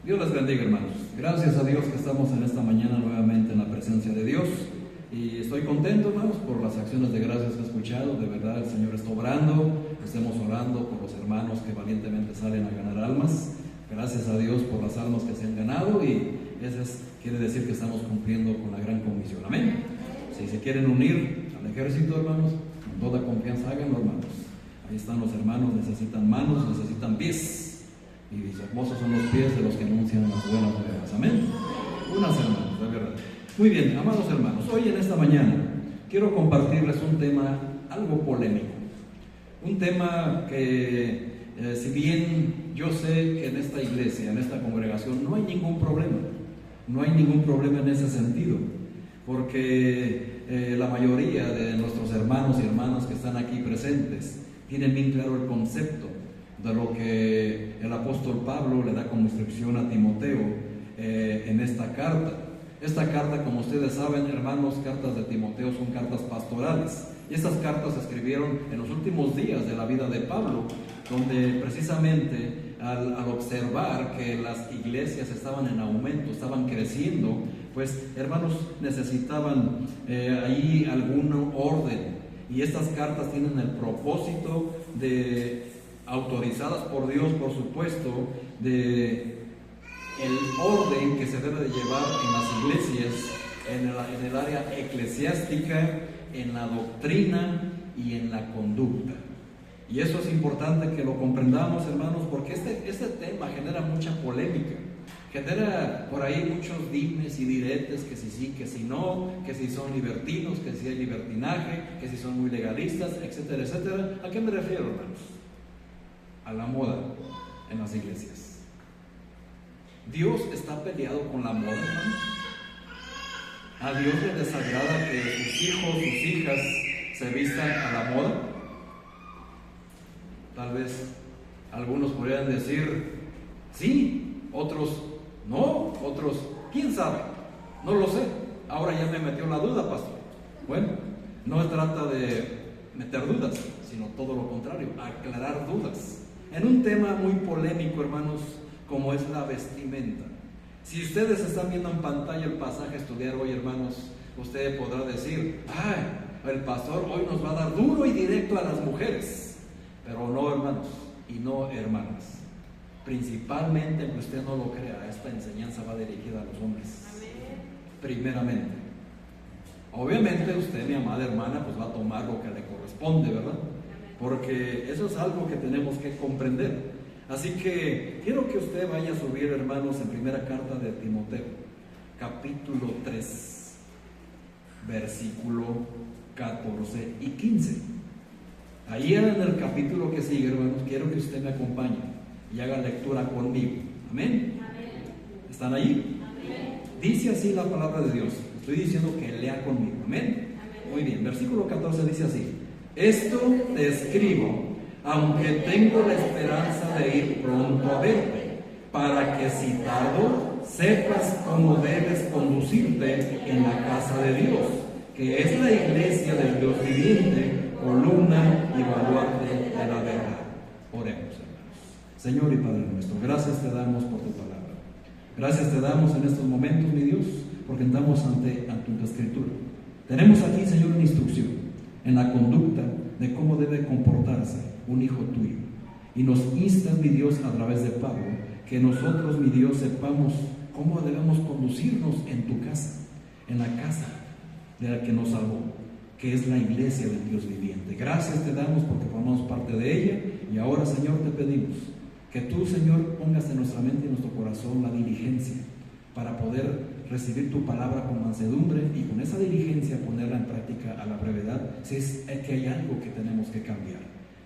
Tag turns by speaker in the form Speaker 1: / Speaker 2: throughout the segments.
Speaker 1: Dios les bendiga, hermanos. Gracias a Dios que estamos en esta mañana nuevamente en la presencia de Dios. Y estoy contento, hermanos, por las acciones de gracias que he escuchado. De verdad, el Señor está obrando. Estemos orando por los hermanos que valientemente salen a ganar almas. Gracias a Dios por las almas que se han ganado. Y eso quiere decir que estamos cumpliendo con la gran comisión. Amén. Si se quieren unir al ejército, hermanos, con toda confianza háganlo, hermanos. Ahí están los hermanos, necesitan manos, necesitan pies. Y hermosos son los pies de los que anuncian las buenas nuevas. Amén. Unas hermanos, de verdad. Muy bien, amados hermanos, hoy en esta mañana quiero compartirles un tema algo polémico. Un tema que, si bien yo sé que en esta iglesia, en esta congregación, no hay ningún problema. No hay ningún problema en ese sentido. Porque la mayoría de nuestros hermanos y hermanas que están aquí presentes tienen bien claro el concepto de lo que el apóstol Pablo le da como instrucción a Timoteo en esta carta. Esta carta, como ustedes saben, hermanos, cartas de Timoteo son cartas pastorales. Y estas cartas se escribieron en los últimos días de la vida de Pablo, donde precisamente al observar que las iglesias estaban en aumento, estaban creciendo, pues hermanos necesitaban ahí algún orden. Y estas cartas tienen el propósito de, autorizadas por Dios, por supuesto, de el orden que se debe de llevar en las iglesias, en el área eclesiástica, en la doctrina y en la conducta. Y eso es importante que lo comprendamos, hermanos, porque este tema genera mucha polémica, genera por ahí muchos dimes y diretes, que si sí, que si no, que si son libertinos, que si hay libertinaje, que si son muy legalistas, etcétera, etcétera. ¿A qué me refiero, hermanos? A la moda en las iglesias. ¿Dios está peleado con la moda, hermanos? ¿A Dios le desagrada que sus hijos, sus hijas se vistan a la moda? Tal vez algunos podrían decir sí, otros no, otros quién sabe, no lo sé. Ahora ya me metió la duda, pastor. Bueno, no se trata de meter dudas, sino todo lo contrario, aclarar dudas en un tema muy polémico, hermanos, como es la vestimenta. Si ustedes están viendo en pantalla el pasaje a estudiar hoy, hermanos, usted podrá decir, ay, el pastor hoy nos va a dar duro y directo a las mujeres. Pero no, hermanos, y no, hermanas. Principalmente, aunque usted no lo crea, esta enseñanza va dirigida a los hombres. Primeramente. Obviamente usted, mi amada hermana, pues va a tomar lo que le corresponde, ¿verdad? Porque eso es algo que tenemos que comprender. Así que quiero que usted vaya a subir, hermanos, en primera carta de Timoteo, capítulo 3, versículo 14 y 15. Ahí en el capítulo que sigue, hermanos, quiero que usted me acompañe y haga lectura conmigo. Amén. ¿Están ahí? Amén. Dice así la palabra de Dios. Estoy diciendo que lea conmigo. Amén. Muy bien, versículo 14 dice así: esto te escribo, aunque tengo la esperanza de ir pronto a verte, para que si tardo, sepas cómo debes conducirte en la casa de Dios, que es la iglesia del Dios viviente, columna y baluarte de la verdad. Oremos, hermanos. Señor y Padre nuestro, gracias te damos por tu palabra. Gracias te damos en estos momentos, mi Dios, porque estamos ante tu escritura. Tenemos aquí, Señor, una instrucción en la conducta de cómo debe comportarse un hijo tuyo. Y nos instas, mi Dios, a través de Pablo, que nosotros, mi Dios, sepamos cómo debemos conducirnos en tu casa, en la casa de la que nos salvó, que es la iglesia del Dios viviente. Gracias te damos porque formamos parte de ella. Y ahora, Señor, te pedimos que tú, Señor, pongas en nuestra mente y en nuestro corazón la diligencia para poder recibir tu palabra con mansedumbre y con esa diligencia ponerla en práctica a la brevedad, si es que hay algo que tenemos que cambiar.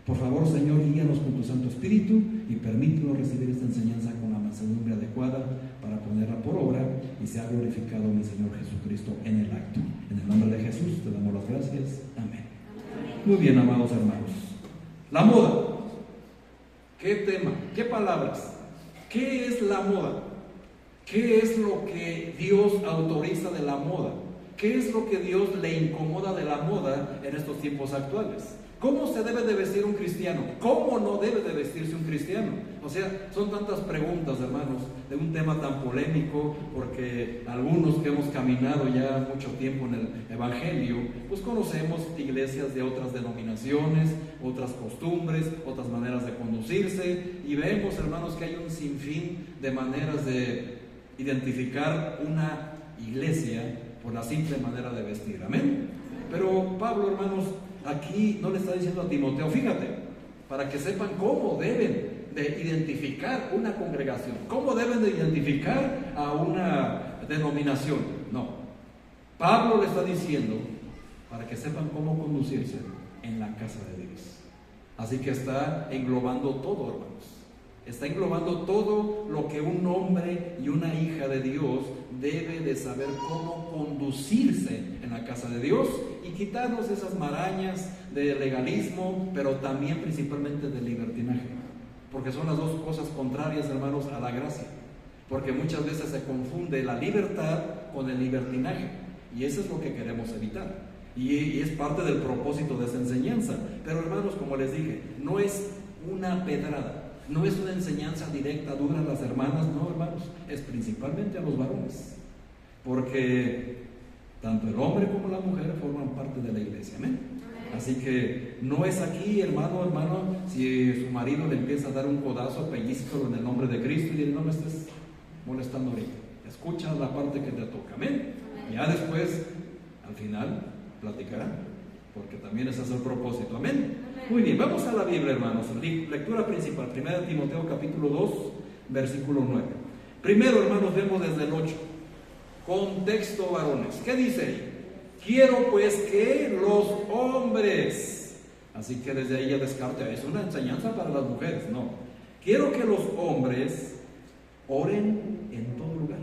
Speaker 1: Por favor, Señor, guíanos con tu Santo Espíritu y permítenos recibir esta enseñanza con la mansedumbre adecuada para ponerla por obra y sea glorificado mi Señor Jesucristo en el acto. En el nombre de Jesús te damos las gracias. Amén. Muy bien, amados hermanos. La moda. ¿Qué tema? ¿Qué palabras? ¿Qué es la moda? ¿Qué es lo que Dios autoriza de la moda? ¿Qué es lo que Dios le incomoda de la moda en estos tiempos actuales? ¿Cómo se debe de vestir un cristiano? ¿Cómo no debe de vestirse un cristiano? O sea, son tantas preguntas, hermanos, de un tema tan polémico, porque algunos que hemos caminado ya mucho tiempo en el Evangelio, pues conocemos iglesias de otras denominaciones, otras costumbres, otras maneras de conducirse, y vemos, hermanos, que hay un sinfín de maneras de identificar una iglesia por la simple manera de vestir. Amén. Pero Pablo, hermanos, aquí no le está diciendo a Timoteo, fíjate, para que sepan cómo deben de identificar una congregación, cómo deben de identificar a una denominación. No, Pablo le está diciendo para que sepan cómo conducirse en la casa de Dios. Así que está englobando todo, hermanos. Está englobando todo lo que un hombre y una hija de Dios debe de saber cómo conducirse en la casa de Dios y quitarnos esas marañas de legalismo, pero también principalmente del libertinaje, porque son las dos cosas contrarias, hermanos, a la gracia, porque muchas veces se confunde la libertad con el libertinaje, y eso es lo que queremos evitar, y es parte del propósito de esa enseñanza. Pero, hermanos, como les dije, no es una pedrada, no es una enseñanza directa, dura a las hermanas, no, hermanos, es principalmente a los varones, porque tanto el hombre como la mujer forman parte de la iglesia. Amén. Así que no es aquí, hermano, si su marido le empieza a dar un codazo, pellizcalo en el nombre de Cristo y dile, no me estés molestando ahorita, escucha la parte que te toca. Amén. Ya después, al final, platicarán, porque también ese es el propósito. Amén. Muy bien, vamos a la Biblia, hermanos. Lectura principal, 1 Timoteo capítulo 2, versículo 9. Primero, hermanos, vemos desde el 8. Contexto, varones. ¿Qué dice ahí? Quiero pues que los hombres, así que desde ahí ya descarta, es una enseñanza para las mujeres, no. Quiero que los hombres oren en todo lugar,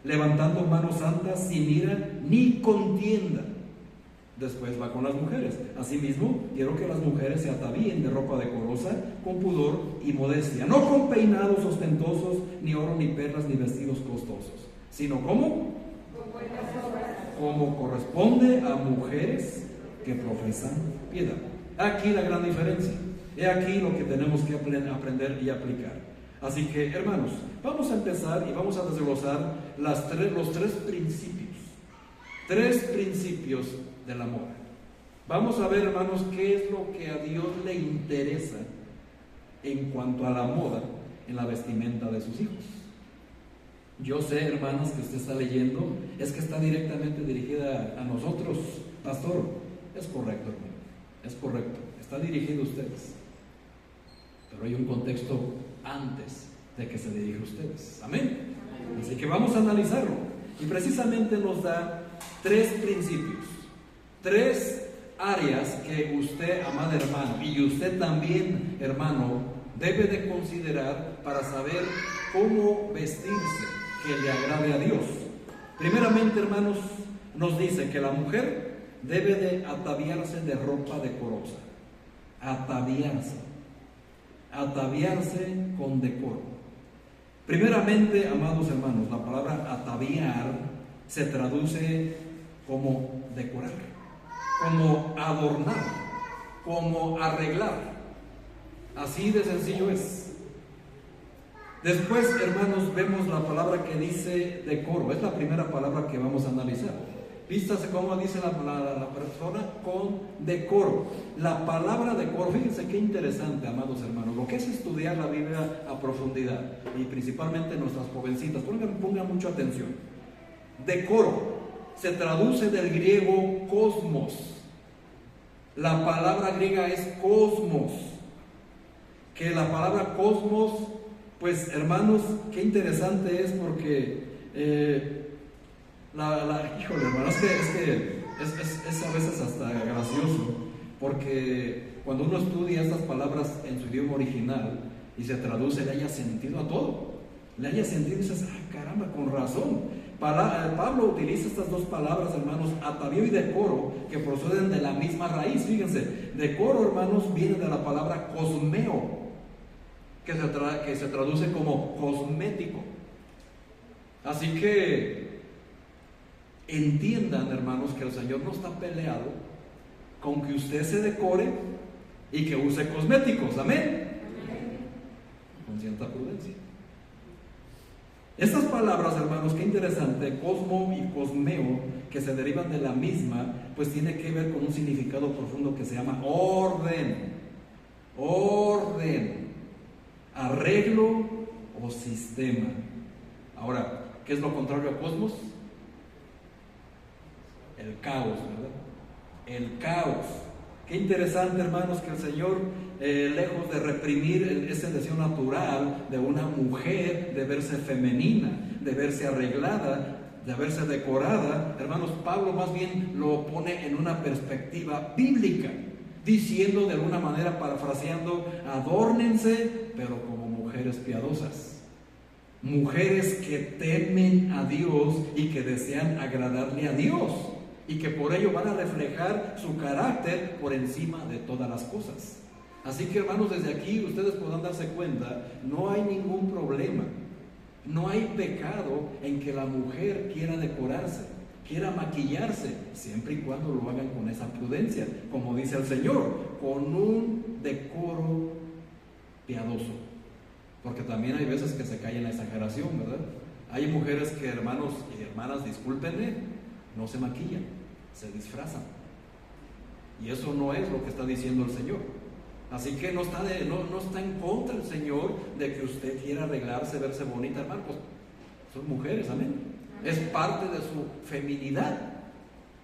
Speaker 1: levantando manos santas sin ira ni contienda. Después va con las mujeres. Asimismo, quiero que las mujeres se atavíen de ropa decorosa, con pudor y modestia, no con peinados ostentosos, ni oro, ni perlas, ni vestidos costosos, sino como corresponde a mujeres que profesan piedad. Aquí la gran diferencia. He aquí lo que tenemos que aprender y aplicar. Así que, hermanos, vamos a empezar y vamos a desglosar los tres principios del amor. Vamos a ver, hermanos, qué es lo que a Dios le interesa en cuanto a la moda en la vestimenta de sus hijos. Yo sé, hermanos, que usted está leyendo, es que está directamente dirigida a nosotros, pastor. Es correcto, hermano, es correcto, está dirigido a ustedes, pero hay un contexto antes de que se dirija a ustedes. Amén. Así que vamos a analizarlo, y precisamente nos da tres principios, tres áreas que usted, amado hermano, y usted también, hermano, debe de considerar para saber cómo vestirse que le agrade a Dios. Primeramente, hermanos, nos dice que la mujer debe de ataviarse de ropa decorosa. Ataviarse con decoro. Primeramente, amados hermanos, la palabra ataviar se traduce como decorar, como adornar, como arreglar. Así de sencillo es. Después, hermanos, vemos la palabra que dice decoro. Es la primera palabra que vamos a analizar. Vístase como dice la persona, con decoro. La palabra decoro, fíjense qué interesante, amados hermanos, lo que es estudiar la Biblia a profundidad, y principalmente nuestras jovencitas, pongan mucha atención. Decoro se traduce del griego cosmos. La palabra griega es cosmos, que la palabra cosmos, pues, hermanos, qué interesante es, porque híjole, hermano, es que es a veces hasta gracioso, porque cuando uno estudia estas palabras en su idioma original y se traduce, le haya sentido a todo, le haya sentido y dices, caramba, con razón. Pablo utiliza estas dos palabras, hermanos, atavío y decoro, que proceden de la misma raíz. Fíjense, decoro, hermanos, viene de la palabra cosmeo, que se traduce como cosmético. Así que entiendan, hermanos, que el Señor no está peleado con que usted se decore y que use cosméticos, amén, con cierta prudencia. Estas palabras, hermanos, qué interesante, cosmo y cosmeo, que se derivan de la misma, pues tiene que ver con un significado profundo que se llama orden, arreglo o sistema. Ahora, ¿qué es lo contrario a cosmos? El caos, ¿verdad? El caos. Qué interesante, hermanos, que el Señor, lejos de reprimir ese deseo natural de una mujer de verse femenina, de verse arreglada, de verse decorada, hermanos, Pablo más bien lo pone en una perspectiva bíblica, diciendo de alguna manera, parafraseando, adórnense, pero como mujeres piadosas, mujeres que temen a Dios y que desean agradarle a Dios, y que por ello van a reflejar su carácter por encima de todas las cosas. Así que, hermanos, desde aquí ustedes podrán darse cuenta, no hay ningún problema, no hay pecado en que la mujer quiera decorarse, quiera maquillarse, siempre y cuando lo hagan con esa prudencia, como dice el Señor, con un decoro piadoso. Porque también hay veces que se cae en la exageración, ¿verdad? Hay mujeres que, hermanos y hermanas, discúlpenme, no se maquillan, se disfrazan. Y eso no es lo que está diciendo el Señor. Así que no está en contra el Señor de que usted quiera arreglarse, verse bonita, hermano. Pues son mujeres, amén. Es parte de su feminidad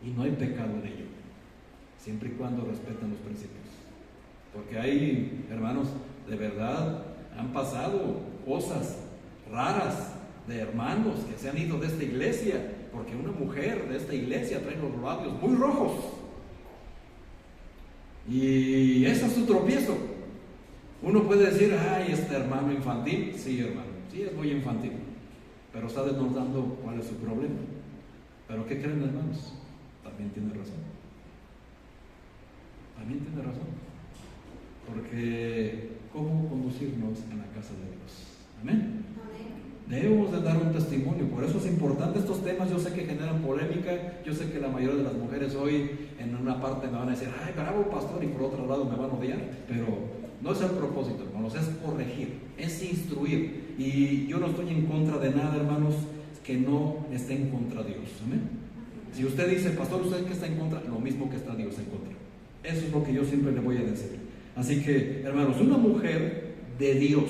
Speaker 1: y no hay pecado en ello, siempre y cuando respeten los principios. Porque hay, hermanos, de verdad han pasado cosas raras de hermanos que se han ido de esta iglesia porque una mujer de esta iglesia trae los labios muy rojos. Y ese es su tropiezo. Uno puede decir, ay, este hermano infantil. Sí, hermano, sí es muy infantil, pero está denotando cuál es su problema. Pero ¿qué creen, hermanos? También tiene razón. También tiene razón. Porque ¿cómo conducirnos en la casa de Dios? Amén. Debemos de dar un testimonio. Por eso es importante estos temas. Yo sé que generan polémica. Yo sé que la mayoría de las mujeres hoy en una parte me van a decir, ay, bravo pastor, y por otro lado me van a odiar. Pero no es el propósito, hermanos, es corregir, es instruir. Y yo no estoy en contra de nada, hermanos, que no esté en contra de Dios. Amén. Si usted dice, pastor, ¿usted que está en contra? Lo mismo que está Dios en contra. Eso es lo que yo siempre le voy a decir. Así que, hermanos, una mujer de Dios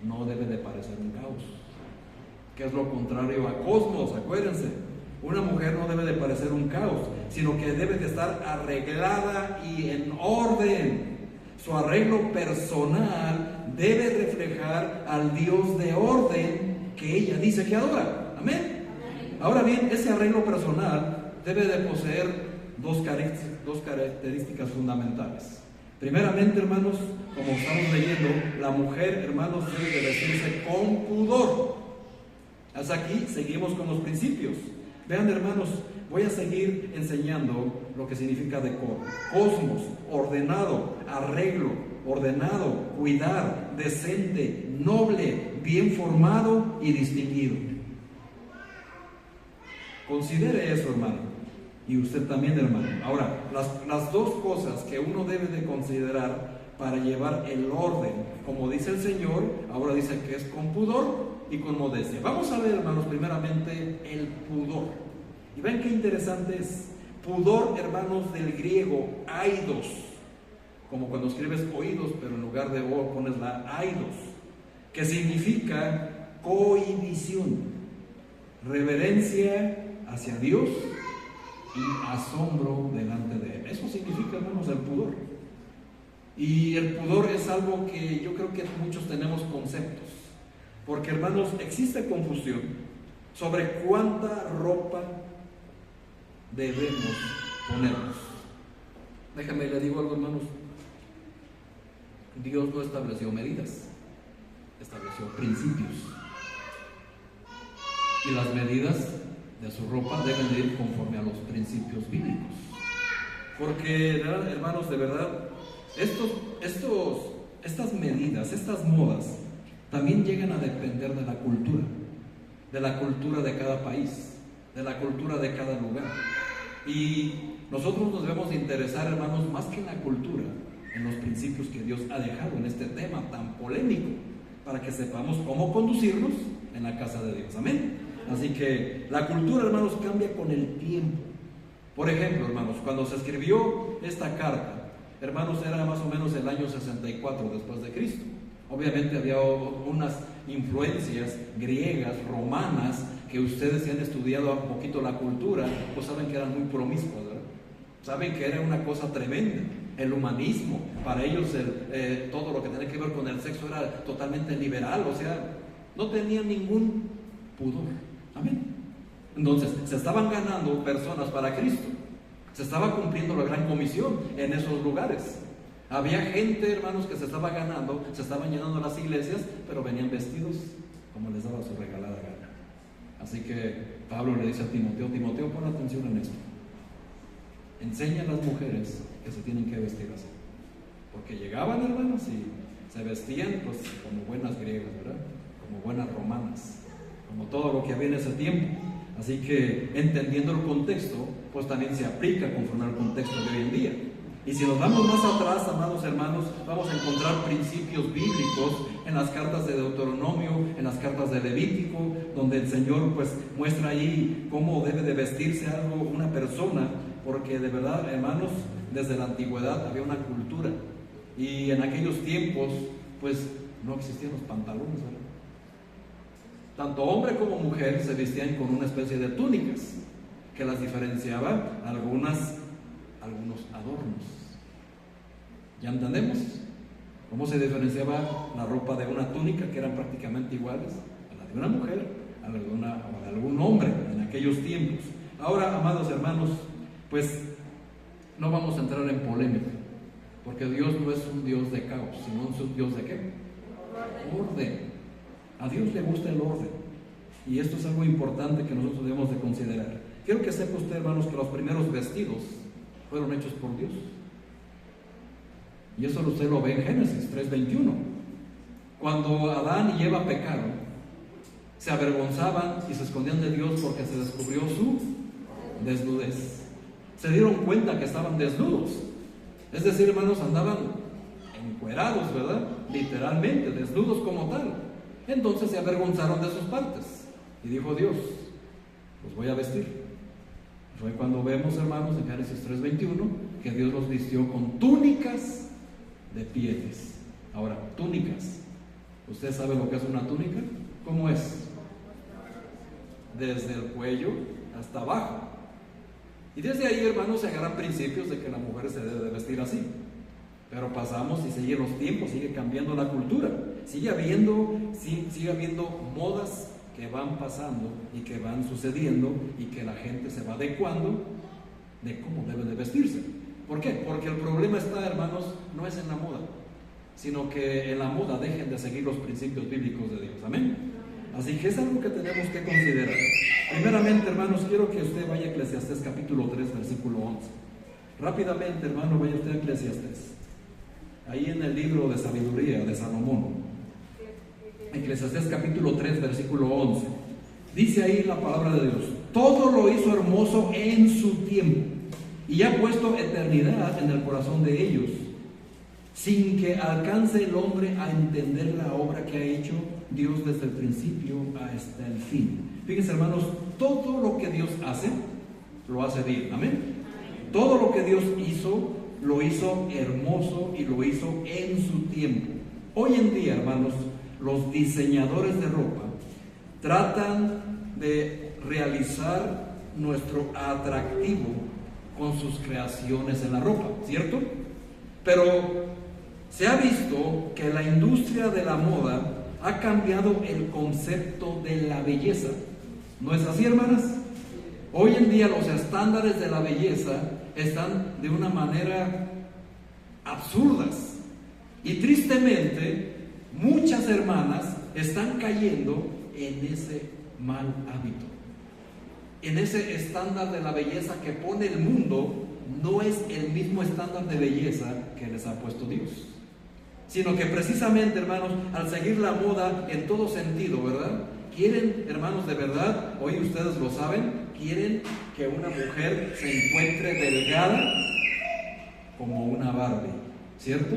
Speaker 1: no debe de parecer un caos, que es lo contrario a cosmos. Acuérdense, una mujer no debe de parecer un caos, sino que debe de estar arreglada y en orden. Su arreglo personal debe reflejar al Dios de orden que ella dice que adora. Amén. Ahora bien, ese arreglo personal debe de poseer dos características fundamentales. Primeramente, hermanos, como estamos leyendo, la mujer, hermanos, debe de vestirse con pudor. Hasta aquí seguimos con los principios. Vean, hermanos, voy a seguir enseñando lo que significa decoro. Cosmos, ordenado, arreglo, ordenado, cuidar, decente, noble, bien formado y distinguido. Considere eso, hermano. Y usted también, hermano. Ahora, las dos cosas que uno debe de considerar para llevar el orden, como dice el Señor, ahora dice que es con pudor y con modestia. Vamos a ver, hermanos, primeramente el pudor. Y ven qué interesante es. Pudor, hermanos, del griego, aidos. Como cuando escribes oídos, pero en lugar de o pones la aidos, que significa cohibición, reverencia hacia Dios y asombro delante de Él. Eso significa, hermanos, el pudor. Y el pudor es algo que yo creo que muchos tenemos conceptos, porque, hermanos, existe confusión sobre cuánta ropa debemos ponernos. Déjame le digo algo, hermanos. Dios no estableció medidas, estableció principios, y las medidas de su ropa deben de ir conforme a los principios bíblicos. Porque, hermanos, de verdad, estas medidas, estas modas, también llegan a depender de la cultura de cada país, de la cultura de cada lugar. Y nosotros nos debemos interesar, hermanos, más que en la cultura, en los principios que Dios ha dejado en este tema tan polémico, para que sepamos cómo conducirnos en la casa de Dios. Amén. Así que la cultura, hermanos, cambia con el tiempo. Por ejemplo, hermanos, cuando se escribió esta carta, hermanos, era más o menos el año 64 después de Cristo. Obviamente había unas influencias griegas, romanas, que ustedes si han estudiado un poquito la cultura, pues saben que eran muy promiscuas, ¿verdad? Saben que era una cosa tremenda. El humanismo, para ellos todo lo que tenía que ver con el sexo era totalmente liberal, o sea, no tenían ningún pudor. Amén. Entonces, se estaban ganando personas para Cristo. Se estaba cumpliendo la gran comisión en esos lugares. Había gente, hermanos, que se estaba ganando, se estaban llenando las iglesias, pero venían vestidos como les daba su regalada gana. Así que Pablo le dice a Timoteo, Timoteo, pon atención en esto. Enseña a las mujeres que se tienen que vestir así. Porque llegaban, hermanos, y se vestían pues como buenas griegas, ¿verdad? Como buenas romanas, como todo lo que había en ese tiempo. Así que entendiendo el contexto, pues también se aplica conforme al contexto de hoy en día. Y si nos vamos más atrás, amados hermanos, vamos a encontrar principios bíblicos en las cartas de Deuteronomio, en las cartas de Levítico, donde el Señor pues muestra ahí cómo debe de vestirse una persona, porque de verdad, hermanos, desde la antigüedad había una cultura, y en aquellos tiempos pues no existían los pantalones, ¿verdad? Tanto hombre como mujer se vestían con una especie de túnicas que las diferenciaban algunos adornos. ¿Ya entendemos? ¿Cómo se diferenciaba la ropa de una túnica, que eran prácticamente iguales a la de una mujer, a la de algún hombre en aquellos tiempos? Ahora, amados hermanos, pues no vamos a entrar en polémica, porque Dios no es un Dios de caos, sino un Dios de ¿qué? Orden. A Dios le gusta el orden, y esto es algo importante que nosotros debemos de considerar. Quiero que sepa usted, hermanos, que los primeros vestidos fueron hechos por Dios, y eso usted lo ve en Génesis 3:21. Cuando Adán y Eva pecaron, se avergonzaban y se escondían de Dios porque se descubrió su desnudez. Se dieron cuenta que estaban desnudos, es decir, hermanos, andaban encuerados, ¿verdad? Literalmente, desnudos como tal. Entonces se avergonzaron de sus partes, y dijo Dios, los voy a vestir. Fue cuando vemos, hermanos, en Génesis 3:21, que Dios los vistió con túnicas de pieles. Ahora, túnicas, ¿usted sabe lo que es una túnica? ¿Cómo es? Desde el cuello hasta abajo. Y desde ahí, hermanos, se agarran principios de que la mujer se debe de vestir así. Pero pasamos y siguen los tiempos, sigue cambiando la cultura, sigue habiendo modas que van pasando y que van sucediendo, y que la gente se va adecuando de cómo debe de vestirse. ¿Por qué? Porque el problema está, hermanos, no es en la moda, sino que en la moda dejen de seguir los principios bíblicos de Dios. Amén. Así que es algo que tenemos que considerar. Primeramente, hermanos, quiero que usted vaya a Eclesiastés capítulo 3, versículo 11. Rápidamente, hermano, vaya usted a Eclesiastés. Ahí en el libro de sabiduría de Salomón, Eclesiastés capítulo 3, versículo 11. Dice ahí la palabra de Dios: todo lo hizo hermoso en su tiempo, y ha puesto eternidad en el corazón de ellos, sin que alcance el hombre a entender la obra que ha hecho Dios desde el principio hasta el fin. Fíjense, hermanos, todo lo que Dios hace, lo hace bien. Amén. Todo lo que Dios hizo, lo hizo hermoso y lo hizo en su tiempo. Hoy en día, hermanos, los diseñadores de ropa tratan de realizar nuestro atractivo con sus creaciones en la ropa, ¿cierto? Pero se ha visto que la industria de la moda ha cambiado el concepto de la belleza. ¿No es así, hermanas? Hoy en día los estándares de la belleza están de una manera absurdas, y tristemente muchas hermanas están cayendo en ese mal hábito. En ese estándar de la belleza que pone el mundo, no es el mismo estándar de belleza que les ha puesto Dios, sino que precisamente, hermanos, al seguir la moda en todo sentido, ¿verdad? Quieren, hermanos, de verdad, hoy ustedes lo saben, quieren que una mujer se encuentre delgada como una Barbie. ¿cierto?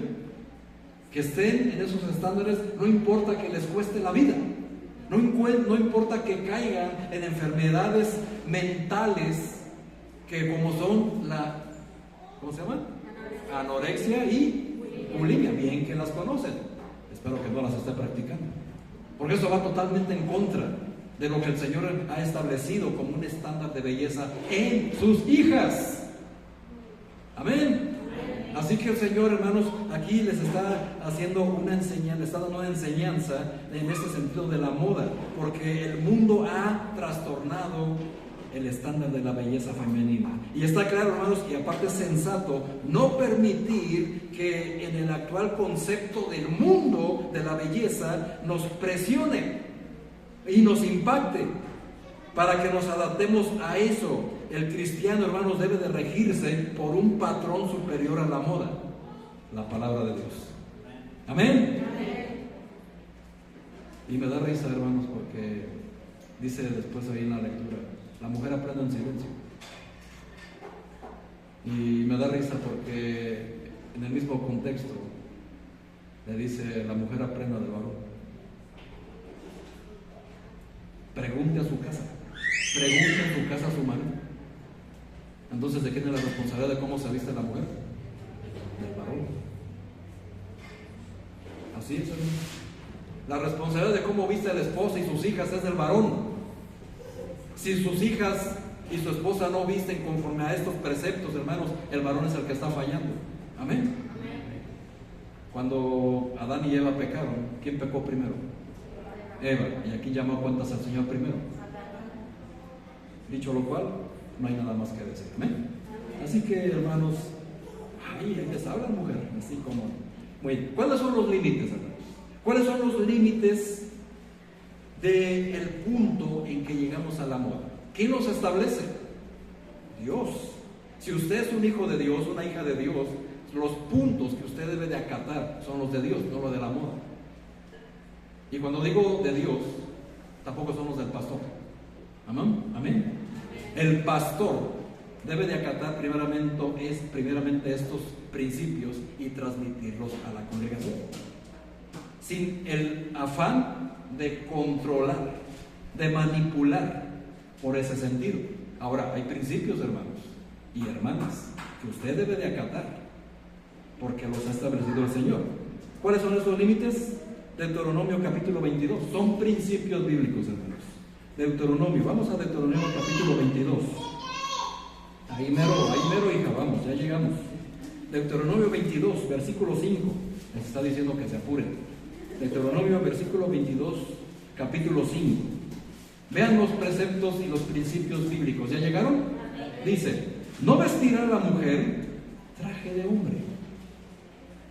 Speaker 1: Que estén en esos estándares, no importa que les cueste la vida, no importa que caigan en enfermedades mentales que como son ¿cómo se llama? Anorexia y bulimia, bien que las conocen, espero que no las esté practicando, porque eso va totalmente en contra de lo que el Señor ha establecido como un estándar de belleza en sus hijas. Amén. Así que el Señor, hermanos, aquí les está haciendo una enseñanza, les está dando una enseñanza en este sentido de la moda, porque el mundo ha trastornado el estándar de la belleza femenina. Y está claro, hermanos, y aparte es sensato no permitir que en el actual concepto del mundo de la belleza nos presione y nos impacte para que nos adaptemos a eso. El cristiano, hermanos, debe de regirse por un patrón superior a la moda, la palabra de Dios. Amén. Y me da risa, hermanos, porque dice después ahí en la lectura, la mujer aprende en silencio. Y me da risa porque en el mismo contexto le dice, la mujer aprenda del varón. Pregunte a su casa, pregunte en su casa a su marido. Entonces, ¿de quién es la responsabilidad de cómo se viste la mujer? Del varón. Así es, hermano. La responsabilidad de cómo viste el esposo y sus hijas es del varón. Si sus hijas y su esposa no visten conforme a estos preceptos, hermanos, el varón es el que está fallando. Amén. Cuando Adán y Eva pecaron, ¿quién pecó primero? Eva. Y aquí llamó a cuentas al Señor primero. Dicho lo cual, no hay nada más que decir. Amén. Así que, hermanos, ahí les habla mujer, así como. Muy bien. ¿Cuáles son los límites, hermanos? ¿Cuáles son los límites del punto en que llegamos a la moda? ¿Quién los establece? Dios. Si usted es un hijo de Dios, una hija de Dios, los puntos que usted debe de acatar son los de Dios, no los de la moda. Y cuando digo de Dios, tampoco son los del pastor. Amén. Amén. El pastor debe de acatar primeramente estos principios y transmitirlos a la congregación, sin el afán de controlar, de manipular por ese sentido. Ahora, hay principios, hermanos y hermanas, que usted debe de acatar, porque los ha establecido el Señor. ¿Cuáles son esos límites? Deuteronomio capítulo 22, son principios bíblicos, hermanos. Deuteronomio, vamos a Deuteronomio capítulo 22. Ahí mero, hija, vamos, ya llegamos. Deuteronomio 22, versículo 5, les está diciendo que se apuren. Deuteronomio, versículo 22, capítulo 5. Vean los preceptos y los principios bíblicos. ¿Ya llegaron? Dice, no vestirá la mujer traje de hombre,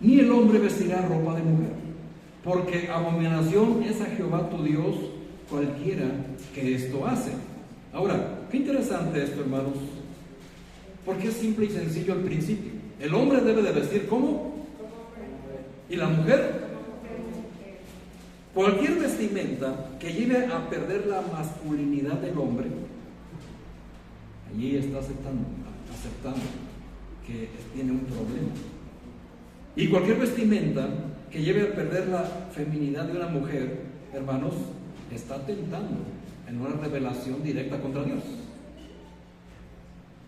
Speaker 1: ni el hombre vestirá ropa de mujer, porque abominación es a Jehová tu Dios cualquiera que esto hace. Ahora, qué interesante esto, hermanos, porque es simple y sencillo al principio. El hombre debe de vestir ¿cómo? Y la mujer, cualquier vestimenta que lleve a perder la masculinidad del hombre, allí está aceptando que tiene un problema. Y cualquier vestimenta que lleve a perder la feminidad de una mujer, hermanos, está atentando en una revelación directa contra Dios.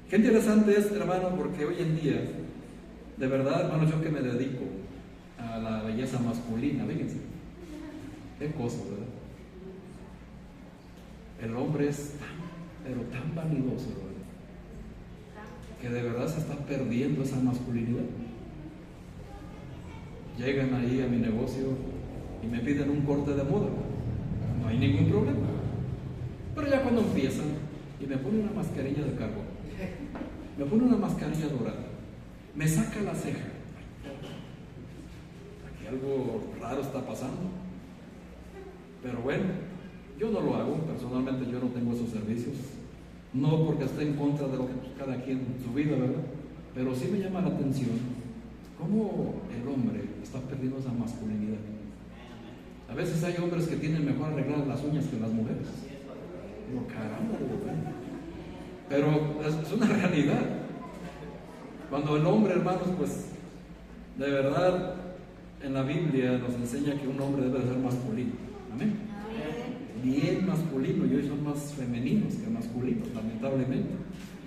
Speaker 1: Qué interesante es, hermano, porque hoy en día, de verdad, hermanos, yo que me dedico a la belleza masculina, fíjense, qué cosa, ¿verdad? El hombre es pero tan vanidoso, ¿verdad?, que de verdad se está perdiendo esa masculinidad. Llegan ahí a mi negocio y me piden un corte de moda, no hay ningún problema, pero ya cuando empiezan y me ponen una mascarilla de carbón, me pone una mascarilla dorada, me saca la ceja, aquí algo raro está pasando. Pero bueno, yo no lo hago, personalmente yo no tengo esos servicios, no porque esté en contra de lo que cada quien en su vida, ¿verdad? Pero sí me llama la atención cómo el hombre está perdiendo esa masculinidad. A veces hay hombres que tienen mejor arregladas las uñas que las mujeres. Digo, caramba, pero es una realidad. Cuando el hombre, hermanos, pues De verdad, en la Biblia nos enseña que un hombre debe de ser masculino. Amén. Bien masculino, y hoy son más femeninos que masculinos, lamentablemente.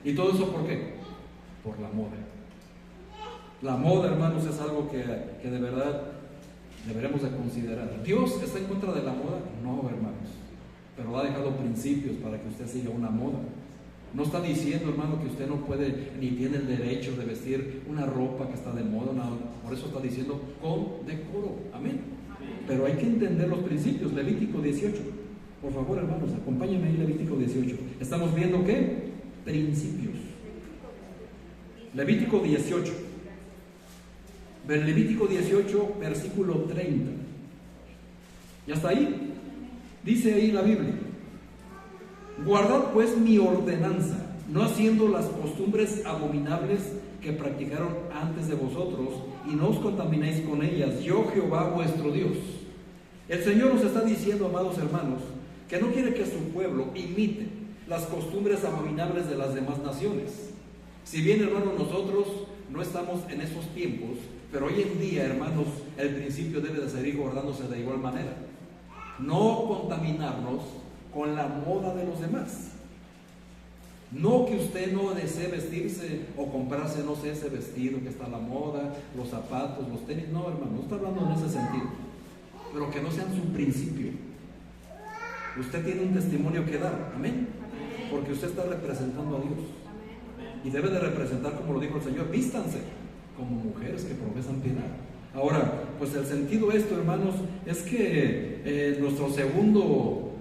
Speaker 1: ¿Y todo eso por qué? Por la moda. La moda, hermanos, es algo que de verdad deberemos de considerar. ¿Dios está en contra de la moda? No, hermanos, pero ha dejado principios para que usted siga una moda. No está diciendo, hermano, que usted no puede ni tiene el derecho de vestir una ropa que está de moda, no. Por eso está diciendo con decoro. Amén. Pero hay que entender los principios. Levítico 18. Por favor, hermanos, acompáñenme en Levítico 18. Estamos viendo ¿qué? Principios. Levítico 18. Levítico 18, versículo 30. ¿Ya está ahí? Dice ahí la Biblia: guardad pues mi ordenanza, no haciendo las costumbres abominables que practicaron antes de vosotros, y no os contaminéis con ellas, yo Jehová vuestro Dios. El Señor nos está diciendo, amados hermanos, que no quiere que su pueblo imite las costumbres abominables de las demás naciones. Si bien, hermanos, nosotros no estamos en esos tiempos, pero hoy en día, hermanos, el principio debe de seguir guardándose de igual manera. No contaminarnos con la moda de los demás. No que usted no desee vestirse o comprarse, no sé, ese vestido que está a la moda, los zapatos, los tenis. No, hermano, no está hablando en ese sentido. Pero que no sean su principio. Usted tiene un testimonio que dar, amén. Porque usted está representando a Dios. Y debe de representar, como lo dijo el Señor, vístanse como mujeres que profesan piedad. Ahora, pues el sentido de esto, hermanos, es que nuestro segundo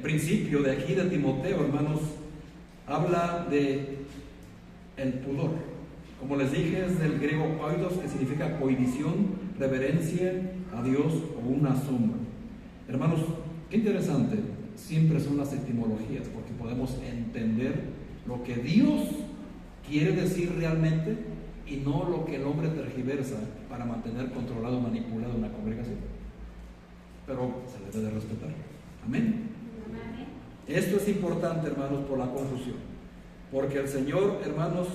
Speaker 1: principio de aquí de Timoteo, hermanos, habla de el pudor. Como les dije, es del griego oidos, que significa cohibición, reverencia a Dios o una sombra. Hermanos, qué interesante siempre son las etimologías, porque podemos entender lo que Dios quiere decir realmente y no lo que el hombre tergiversa para mantener controlado, manipulado una congregación. Pero se le debe respetar. Amén. Esto es importante, hermanos, por la confusión, porque el Señor, hermanos,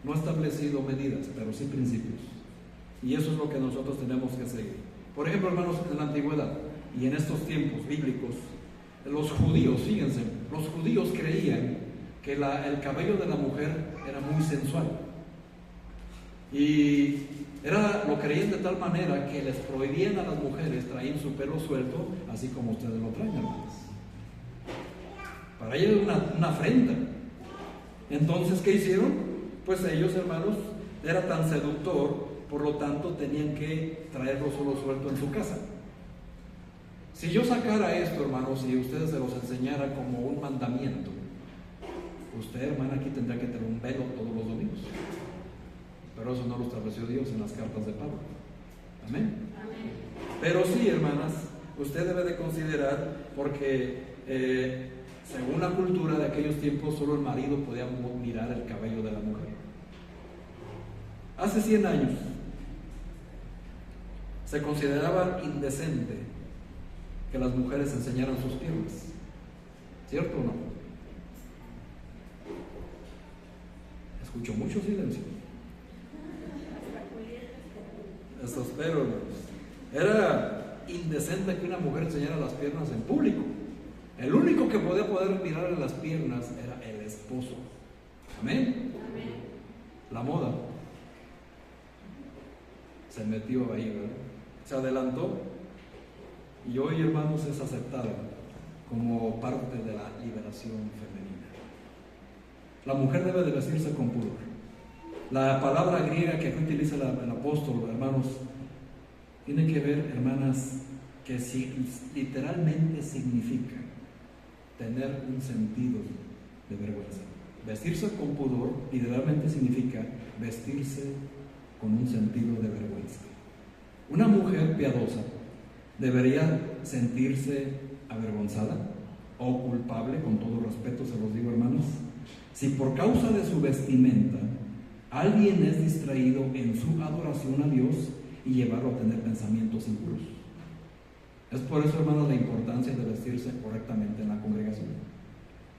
Speaker 1: no ha establecido medidas, pero sí principios, y eso es lo que nosotros tenemos que seguir. Por ejemplo, hermanos, en la antigüedad y en estos tiempos bíblicos, los judíos, fíjense, los judíos creían que el cabello de la mujer era muy sensual, y lo creían de tal manera que les prohibían a las mujeres traer su pelo suelto, así como ustedes lo traen, hermanos. Para ellos era una afrenta. Entonces, ¿qué hicieron? Pues ellos, hermanos, era tan seductor, por lo tanto tenían que traerlo solo suelto en su casa. Si yo sacara esto, hermanos, y ustedes se los enseñara como un mandamiento, usted, hermana, aquí tendrá que tener un velo todos los domingos. Pero eso no lo estableció Dios en las cartas de Pablo. Amén. Pero sí, hermanas, usted debe de considerar, porque según la cultura de aquellos tiempos, solo el marido podía mirar el cabello de la mujer. Hace 100 años se consideraba indecente que las mujeres enseñaran sus piernas. ¿Cierto o no? Escucho mucho silencio. Eso espero, hermanos. Era indecente que una mujer enseñara las piernas en público. El único que podía poder mirarle las piernas era el esposo. Amén. La moda se metió ahí, ¿verdad? Se adelantó, y hoy, hermanos, es aceptada como parte de la liberación femenina. La mujer debe de vestirse con pudor. La palabra griega que aquí utiliza el apóstol, hermanos, tiene que ver, hermanas, que literalmente significa tener un sentido de vergüenza. Vestirse con pudor literalmente significa vestirse con un sentido de vergüenza. Una mujer piadosa debería sentirse avergonzada o culpable, con todo respeto se los digo, hermanos, si por causa de su vestimenta alguien es distraído en su adoración a Dios y llevarlo a tener pensamientos impuros. Es por eso, hermanos, la importancia de vestirse correctamente en la congregación,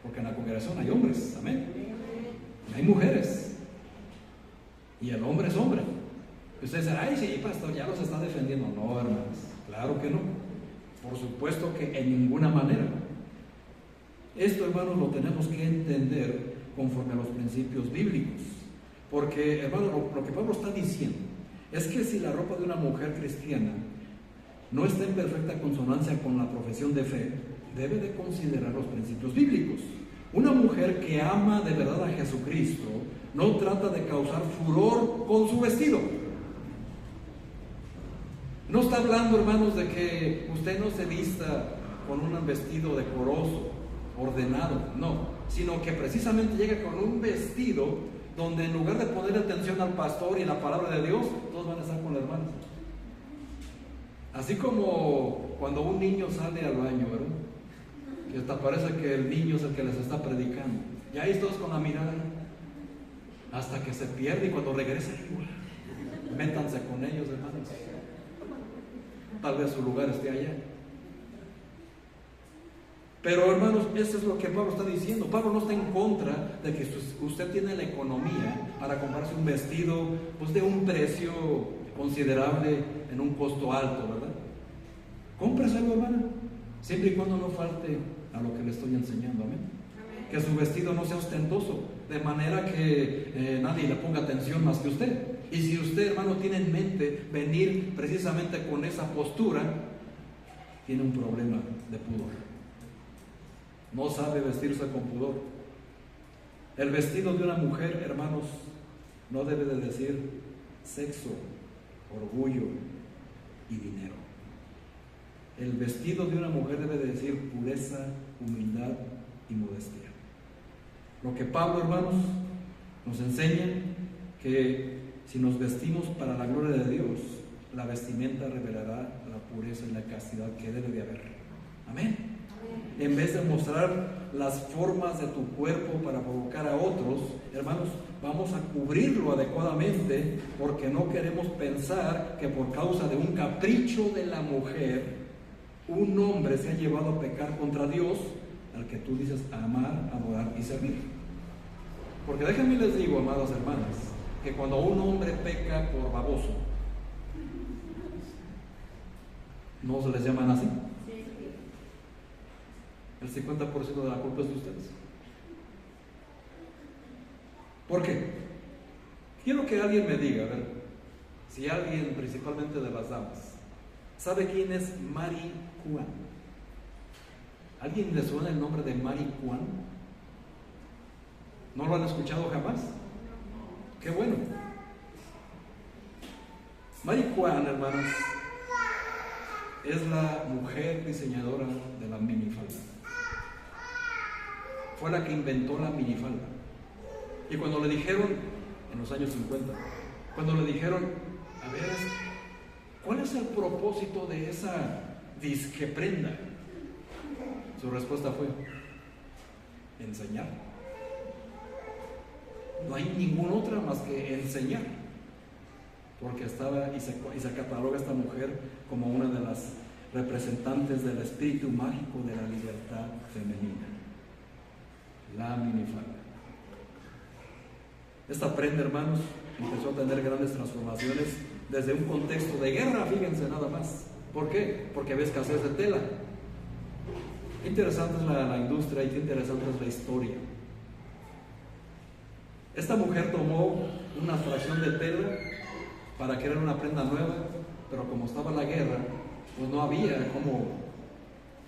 Speaker 1: porque en la congregación hay hombres, amén, hay mujeres, y el hombre es hombre. ay, sí, pastor, ya los está defendiendo. No, hermanos, claro que no. Por supuesto que en ninguna manera. Esto, hermanos, lo tenemos que entender conforme a los principios bíblicos. Porque, hermanos, lo que Pablo está diciendo es que si la ropa de una mujer cristiana no está en perfecta consonancia con la profesión de fe, debe de considerar los principios bíblicos. Una mujer que ama de verdad a Jesucristo no trata de causar furor con su vestido. No está hablando, hermanos, de que usted no se vista con un vestido decoroso, ordenado, no, sino que precisamente llega con un vestido donde en lugar de poner atención al pastor y la palabra de Dios, todos van a estar con las manos. Así como cuando un niño sale al baño, ¿verdad? Que hasta parece que el niño es el que les está predicando. Y ahí todos con la mirada, hasta que se pierde y cuando regresa, métanse con ellos, hermanos. Tal vez su lugar esté allá. Pero, hermanos, eso es lo que Pablo está diciendo. Pablo no está en contra de que usted tiene la economía para comprarse un vestido pues de un precio considerable en un costo alto, ¿verdad? Cómpreselo, hermano, siempre y cuando no falte a lo que le estoy enseñando, amén. Que su vestido no sea ostentoso, de manera que nadie le ponga atención más que usted. Y si usted, hermano, tiene en mente venir precisamente con esa postura, tiene un problema de pudor. No sabe vestirse con pudor. El vestido de una mujer, hermanos, no debe de decir sexo, orgullo y dinero. El vestido de una mujer debe de decir pureza, humildad y modestia. Lo que Pablo, hermanos, nos enseña que si nos vestimos para la gloria de Dios, la vestimenta revelará la pureza y la castidad que debe de haber. Amén. En vez de mostrar las formas de tu cuerpo para provocar a otros, hermanos, vamos a cubrirlo adecuadamente, porque no queremos pensar que por causa de un capricho de la mujer, un hombre se ha llevado a pecar contra Dios, al que tú dices amar, adorar y servir. Porque déjenme les digo, amadas hermanas, que cuando un hombre peca por baboso, ¿no se les llaman así? El 50% de la culpa es de ustedes. ¿Por qué? Quiero que alguien me diga, a ver, si alguien, principalmente de las damas, ¿sabe quién es Mary Juan? ¿Alguien le suena el nombre de Mary Juan? ¿No lo han escuchado jamás? ¡Qué bueno! Mary Juan, hermanos, es la mujer diseñadora de la minifalda. Fue la que inventó la minifalda. Y cuando le dijeron, en los años 50, cuando le dijeron, a ver, ¿cuál es el propósito de esa disque prenda? Su respuesta fue, enseñar. No hay ninguna otra más que enseñar. Porque estaba y se cataloga a esta mujer como una de las representantes del espíritu mágico de la libertad femenina. La minifalda. Esta prenda, hermanos, empezó a tener grandes transformaciones desde un contexto de guerra, fíjense nada más. ¿Por qué? Porque había escasez de tela. Interesante es la industria y qué interesante es la historia. Esta mujer tomó una fracción de tela para crear una prenda nueva, pero como estaba la guerra, pues no había cómo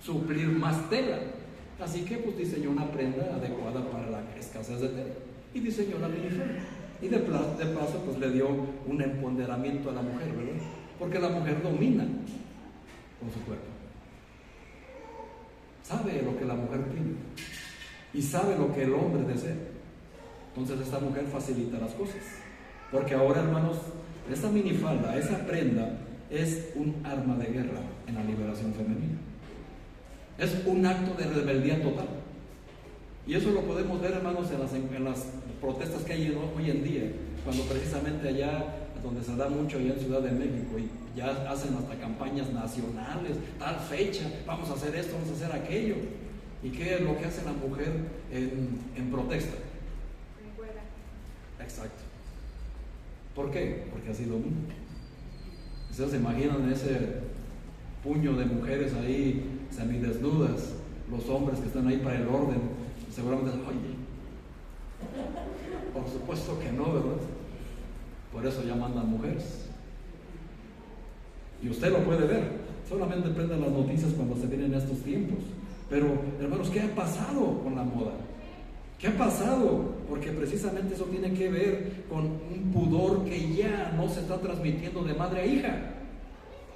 Speaker 1: suplir más tela. Así que pues diseñó una prenda adecuada para la escasez de tela y diseñó la minifalda. Y de paso pues le dio un empoderamiento a la mujer, ¿verdad? Porque la mujer domina con su cuerpo. Sabe lo que la mujer tiene y sabe lo que el hombre desea. Entonces esta mujer facilita las cosas. Porque ahora, hermanos, esta minifalda, esa prenda, es un arma de guerra en la liberación femenina. Es un acto de rebeldía total. Y eso lo podemos ver, hermanos, en las protestas que hay hoy en día, cuando precisamente allá, donde se da mucho, allá en Ciudad de México, y ya hacen hasta campañas nacionales, tal fecha, vamos a hacer esto, vamos a hacer aquello. ¿Y qué es lo que hace la mujer en protesta? Exacto. ¿Por qué? Porque así domina. Ustedes se imaginan ese puño de mujeres ahí semidesnudas, los hombres que están ahí para el orden, seguramente, oye, por supuesto que no, ¿verdad? Por eso ya mandan mujeres. Y usted lo puede ver, solamente prende las noticias cuando se vienen estos tiempos. Pero, hermanos, ¿qué ha pasado con la moda? ¿Qué ha pasado? Porque precisamente eso tiene que ver con un pudor que ya no se está transmitiendo de madre a hija.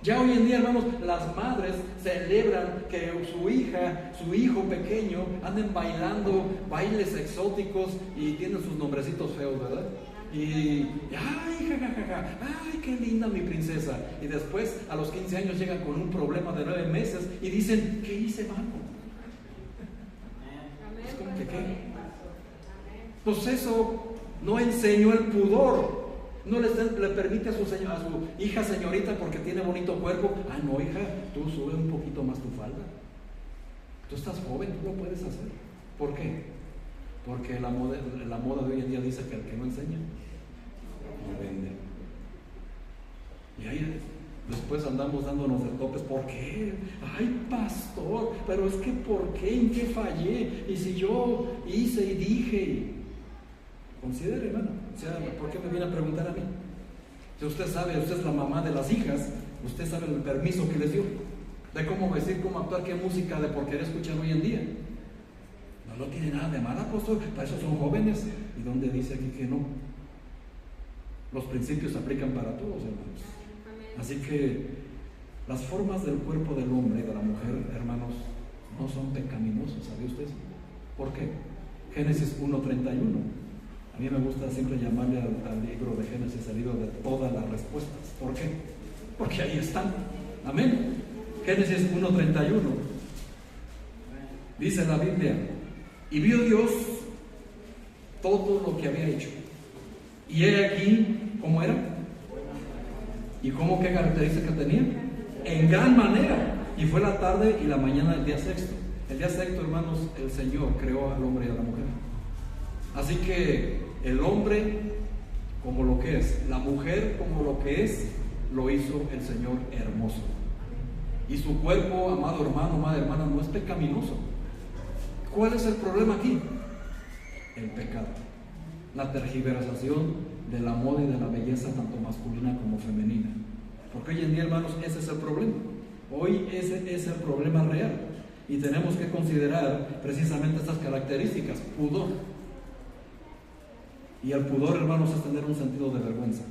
Speaker 1: Ya hoy en día, hermanos, las madres celebran que su hija, su hijo pequeño anden bailando bailes exóticos y tienen sus nombrecitos feos, ¿verdad? Y ay, jajaja, ay, qué linda mi princesa. Y después a los 15 años llegan con un problema de 9 meses y dicen, ¿qué hice mal? Es como que ¿qué? Pues eso no enseñó el pudor. No le permite a su hija señorita porque tiene bonito cuerpo. Ah, no, hija, tú sube un poquito más tu falda. Tú estás joven, tú lo puedes hacer. ¿Por qué? Porque la moda de hoy en día dice que el que no enseña, no vende. Y ahí después andamos dándonos de topes. ¿Por qué? Ay, pastor, pero es que ¿por qué? ¿En qué fallé? Y si yo hice y dije. Considere, hermano. O sea, ¿por qué me viene a preguntar a mí? Si usted sabe, usted es la mamá de las hijas, usted sabe el permiso que les dio de cómo vestir, cómo actuar, qué música de porquería escuchan hoy en día. No tiene nada de mal, apóstol, para eso son jóvenes. ¿Y dónde dice aquí que no? Los principios se aplican para todos, hermanos. Así que las formas del cuerpo del hombre y de la mujer, hermanos, no son pecaminosas, ¿sabía usted? ¿Por qué? Génesis 1:31. A mí me gusta siempre llamarle al libro de Génesis el libro de todas las respuestas. ¿Por qué? Porque ahí están. Amén. Génesis 1:31. Dice la Biblia: y vio Dios todo lo que había hecho. Y he aquí, ¿cómo era? ¿Y cómo qué características tenía? En gran manera. Y fue la tarde y la mañana del día sexto. El día sexto, hermanos, el Señor creó al hombre y a la mujer. Así que el hombre como lo que es, la mujer como lo que es, lo hizo el Señor hermoso. Y su cuerpo, amado hermano, amada hermana, no es pecaminoso. ¿Cuál es el problema aquí? El pecado, la tergiversación de la moda y de la belleza tanto masculina como femenina. Porque hoy en día, hermanos, ese es el problema. Hoy ese es el problema real. Y tenemos que considerar precisamente estas características: pudor. Y el pudor, hermanos, es tener un sentido de vergüenza.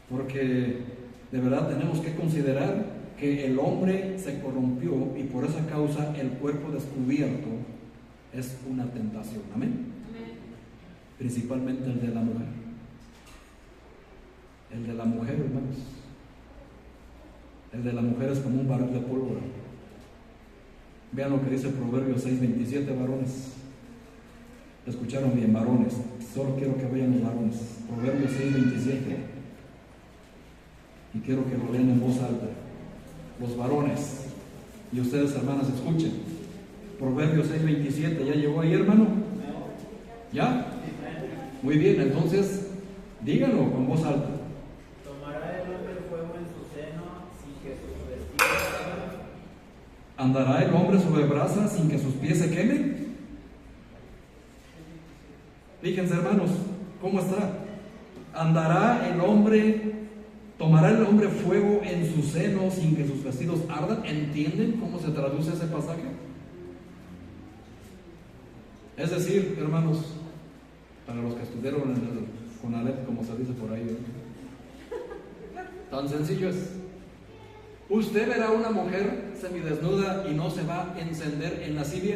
Speaker 1: Porque de verdad tenemos que considerar que el hombre se corrompió y por esa causa el cuerpo descubierto es una tentación. Amén. Principalmente el de la mujer. El de la mujer, hermanos. El de la mujer es como un barril de pólvora. Vean lo que dice Proverbios 6:27, varones. Escucharon bien, varones. Solo quiero que vean los varones. Proverbios 6:27. Y quiero que lo lean en voz alta. Los varones. Y ustedes, hermanas, escuchen. Proverbios 6:27. ¿Ya llegó ahí, hermano? ¿Ya? Muy bien, entonces díganlo con voz alta.
Speaker 2: ¿Tomará el hombre fuego en su seno sin que sus vestidos se quemen?
Speaker 1: ¿Andará el hombre sobre brasas sin que sus pies se quemen? Fíjense, hermanos, ¿cómo está? ¿Andará el hombre, tomará el hombre fuego en su seno sin que sus vestidos ardan? ¿Entienden cómo se traduce ese pasaje? Es decir, hermanos, para los que estudiaron en el CONALEP, como se dice por ahí, ¿no? Tan sencillo es. ¿Usted verá una mujer semidesnuda y no se va a encender en lascivia?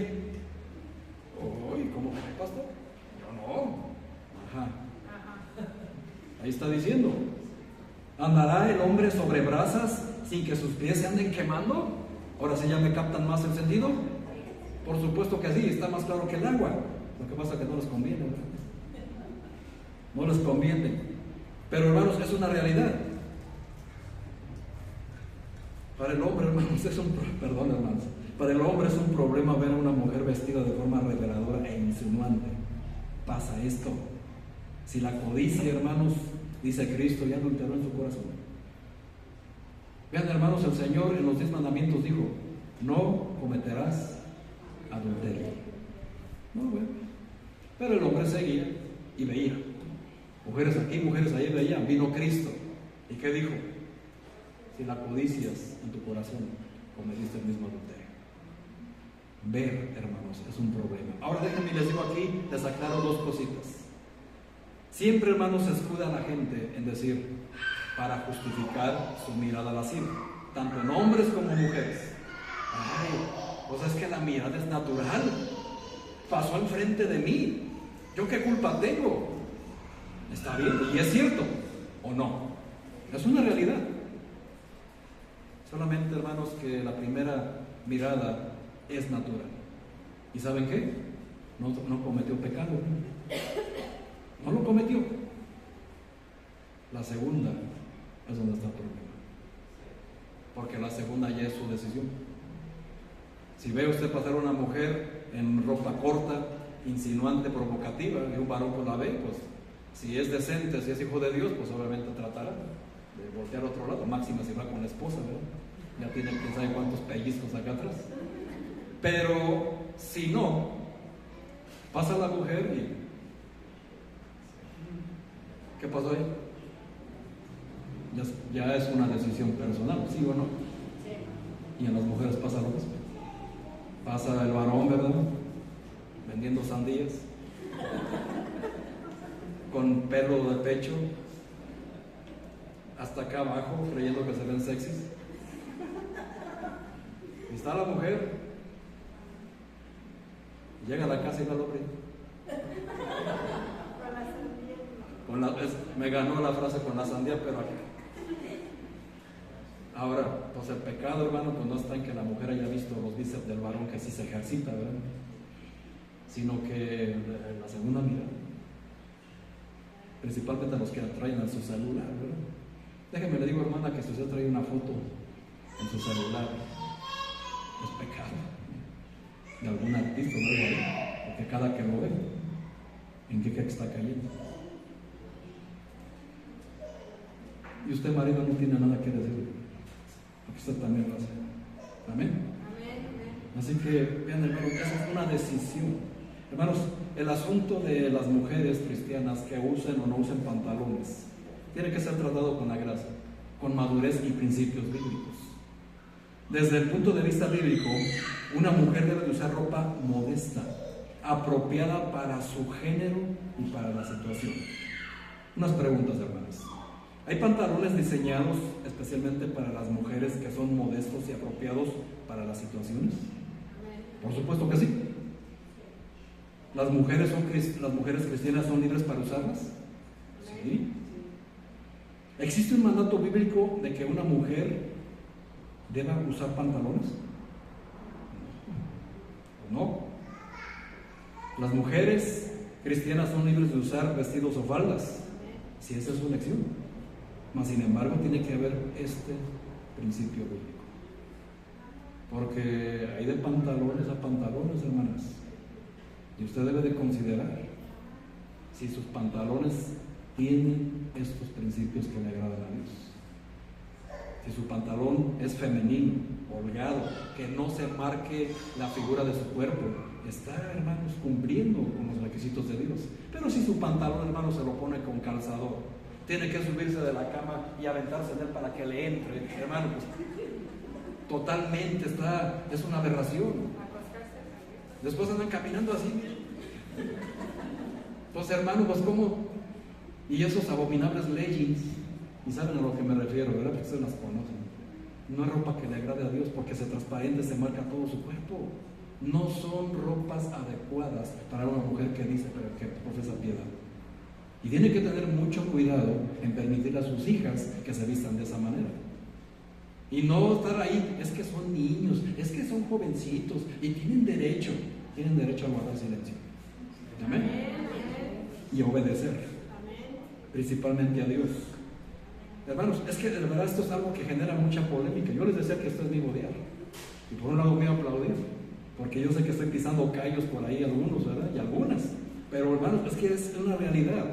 Speaker 1: Uy, ¿cómo fue, pastor? Yo no. Ajá. Ahí está diciendo. ¿Andará el hombre sobre brasas sin que sus pies se anden quemando? Ahora sí ya me captan más el sentido. Por supuesto que sí, está más claro que el agua. Lo que pasa es que no les conviene, ¿verdad? No les conviene. Pero, hermanos, es una realidad. Para el hombre, hermanos, para el hombre es un problema ver a una mujer vestida de forma reveladora e insinuante. Pasa esto. Si la codicia, hermanos, dice Cristo, ya adulteró en su corazón. Vean, hermanos, el Señor en los 10 mandamientos dijo: no cometerás adulterio. No, bueno. Pero el hombre seguía y veía. Mujeres aquí, mujeres allí veían. Vino Cristo. ¿Y qué dijo? Si la codicias en tu corazón, cometiste el mismo adulterio. Ver, hermanos, es un problema. Ahora déjenme, les digo aquí, les aclaro 2 cositas. Siempre, hermanos, se escuda la gente en decir, para justificar su mirada lasciva, tanto en hombres como en mujeres. Ay, pues es que la mirada es natural. Pasó al frente de mí. ¿Yo qué culpa tengo? Está bien, y es cierto, ¿o no? Es una realidad. Solamente, hermanos, que la primera mirada es natural. ¿Y saben qué? No cometió pecado. No lo cometió. La segunda es donde está el problema. Porque la segunda ya es su decisión. Si ve usted pasar a una mujer en ropa corta, insinuante, provocativa, y un varón pues la ve, pues si es decente, si es hijo de Dios, pues obviamente tratará de voltear a otro lado, máxima si va con la esposa, ¿verdad? Ya tiene quién sabe cuántos pellizcos acá atrás. Pero si no, pasa la mujer y ¿qué pasó ahí? Ya es una decisión personal, ¿sí o no? Sí. Y en las mujeres pasa lo mismo. Pasa el varón, ¿verdad? Vendiendo sandías, con pelo de pecho hasta acá abajo, creyendo que se ven sexys. Y está la mujer, llega a la casa y va al hombre. Me ganó la frase con la sandía, pero aquí. Ahora, pues el pecado, hermano, pues no está en que la mujer haya visto los bíceps del varón que sí se ejercita, ¿verdad? Sino que la segunda mirada, principalmente a los que atraen a su celular, ¿verdad? Déjeme le digo, hermana, que si usted trae una foto en su celular, es pecado de algún artista, ¿no? Porque cada que lo ve, ¿en qué está cayendo? Y usted, marido, no tiene nada que decir, porque usted también lo hace. Amén. Así que, vean, hermano, esa es una decisión. Hermanos, el asunto de las mujeres cristianas que usen o no usen pantalones tiene que ser tratado con la gracia, con madurez y principios bíblicos. Desde el punto de vista bíblico, una mujer debe de usar ropa modesta, apropiada para su género y para la situación. Unas preguntas, hermanas. ¿Hay pantalones diseñados especialmente para las mujeres que son modestos y apropiados para las situaciones? Por supuesto que sí. ¿Las mujeres cristianas son libres para usarlas? Sí. ¿Existe un mandato bíblico de que una mujer deba usar pantalones? No. ¿Las mujeres cristianas son libres de usar vestidos o faldas? Si esa es su elección. Mas sin embargo tiene que haber este principio bíblico. Porque hay de pantalones a pantalones, hermanas. Y usted debe de considerar si sus pantalones tienen estos principios que le agradan a Dios. Si su pantalón es femenino, holgado, que no se marque la figura de su cuerpo, está, hermanos, cumpliendo con los requisitos de Dios. Pero si su pantalón, hermanos, se lo pone con calzador, tiene que subirse de la cama y aventarse en él para que le entre, hermano, pues totalmente es una aberración. Después andan caminando así. Pues hermano, pues ¿cómo? Y esos abominables leggings, y saben a lo que me refiero, ¿verdad? Porque ustedes las conocen. No es ropa que le agrade a Dios, porque se transparente, se marca todo su cuerpo. No son ropas adecuadas para una mujer que dice, pero que profesa piedad. Y tiene que tener mucho cuidado en permitirle a sus hijas que se vistan de esa manera. Y no estar ahí, es que son niños, es que son jovencitos y tienen derecho a guardar silencio. Amén. Y obedecer, principalmente a Dios. Hermanos, es que de verdad esto es algo que genera mucha polémica. Yo les decía que esto es mi odiar. Y por un lado me aplaudir, porque yo sé que estoy pisando callos por ahí algunos, ¿verdad? Y algunas. Pero hermanos, es que es una realidad.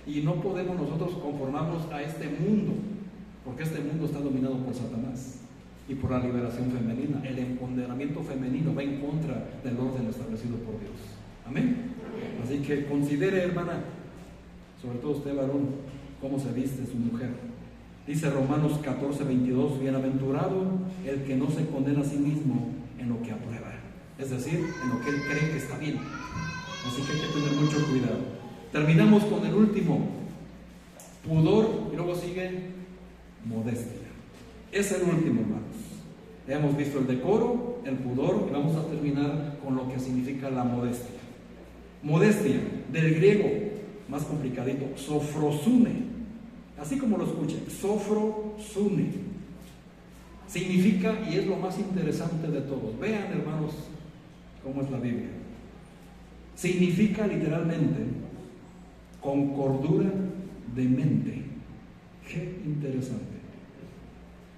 Speaker 1: Y no podemos nosotros conformarnos a este mundo, porque este mundo está dominado por Satanás y por la liberación femenina. El empoderamiento femenino va en contra del orden establecido por Dios. Amén. Así que considere, hermana, sobre todo usted varón, cómo se viste su mujer. Dice Romanos 14:22, bienaventurado el que no se condena a sí mismo en lo que aprueba, es decir, en lo que él cree que está bien. Así que hay que tener mucho cuidado. Terminamos con el último, pudor, y luego sigue modestia. Es el último, hermanos. Hemos visto el decoro, el pudor, y vamos a terminar con lo que significa la modestia. Modestia, del griego, más complicadito, sofrosune. Así como lo escuchen, sofrosune. Significa, y es lo más interesante de todos, vean, hermanos, cómo es la Biblia. Significa literalmente con cordura de mente. Qué interesante.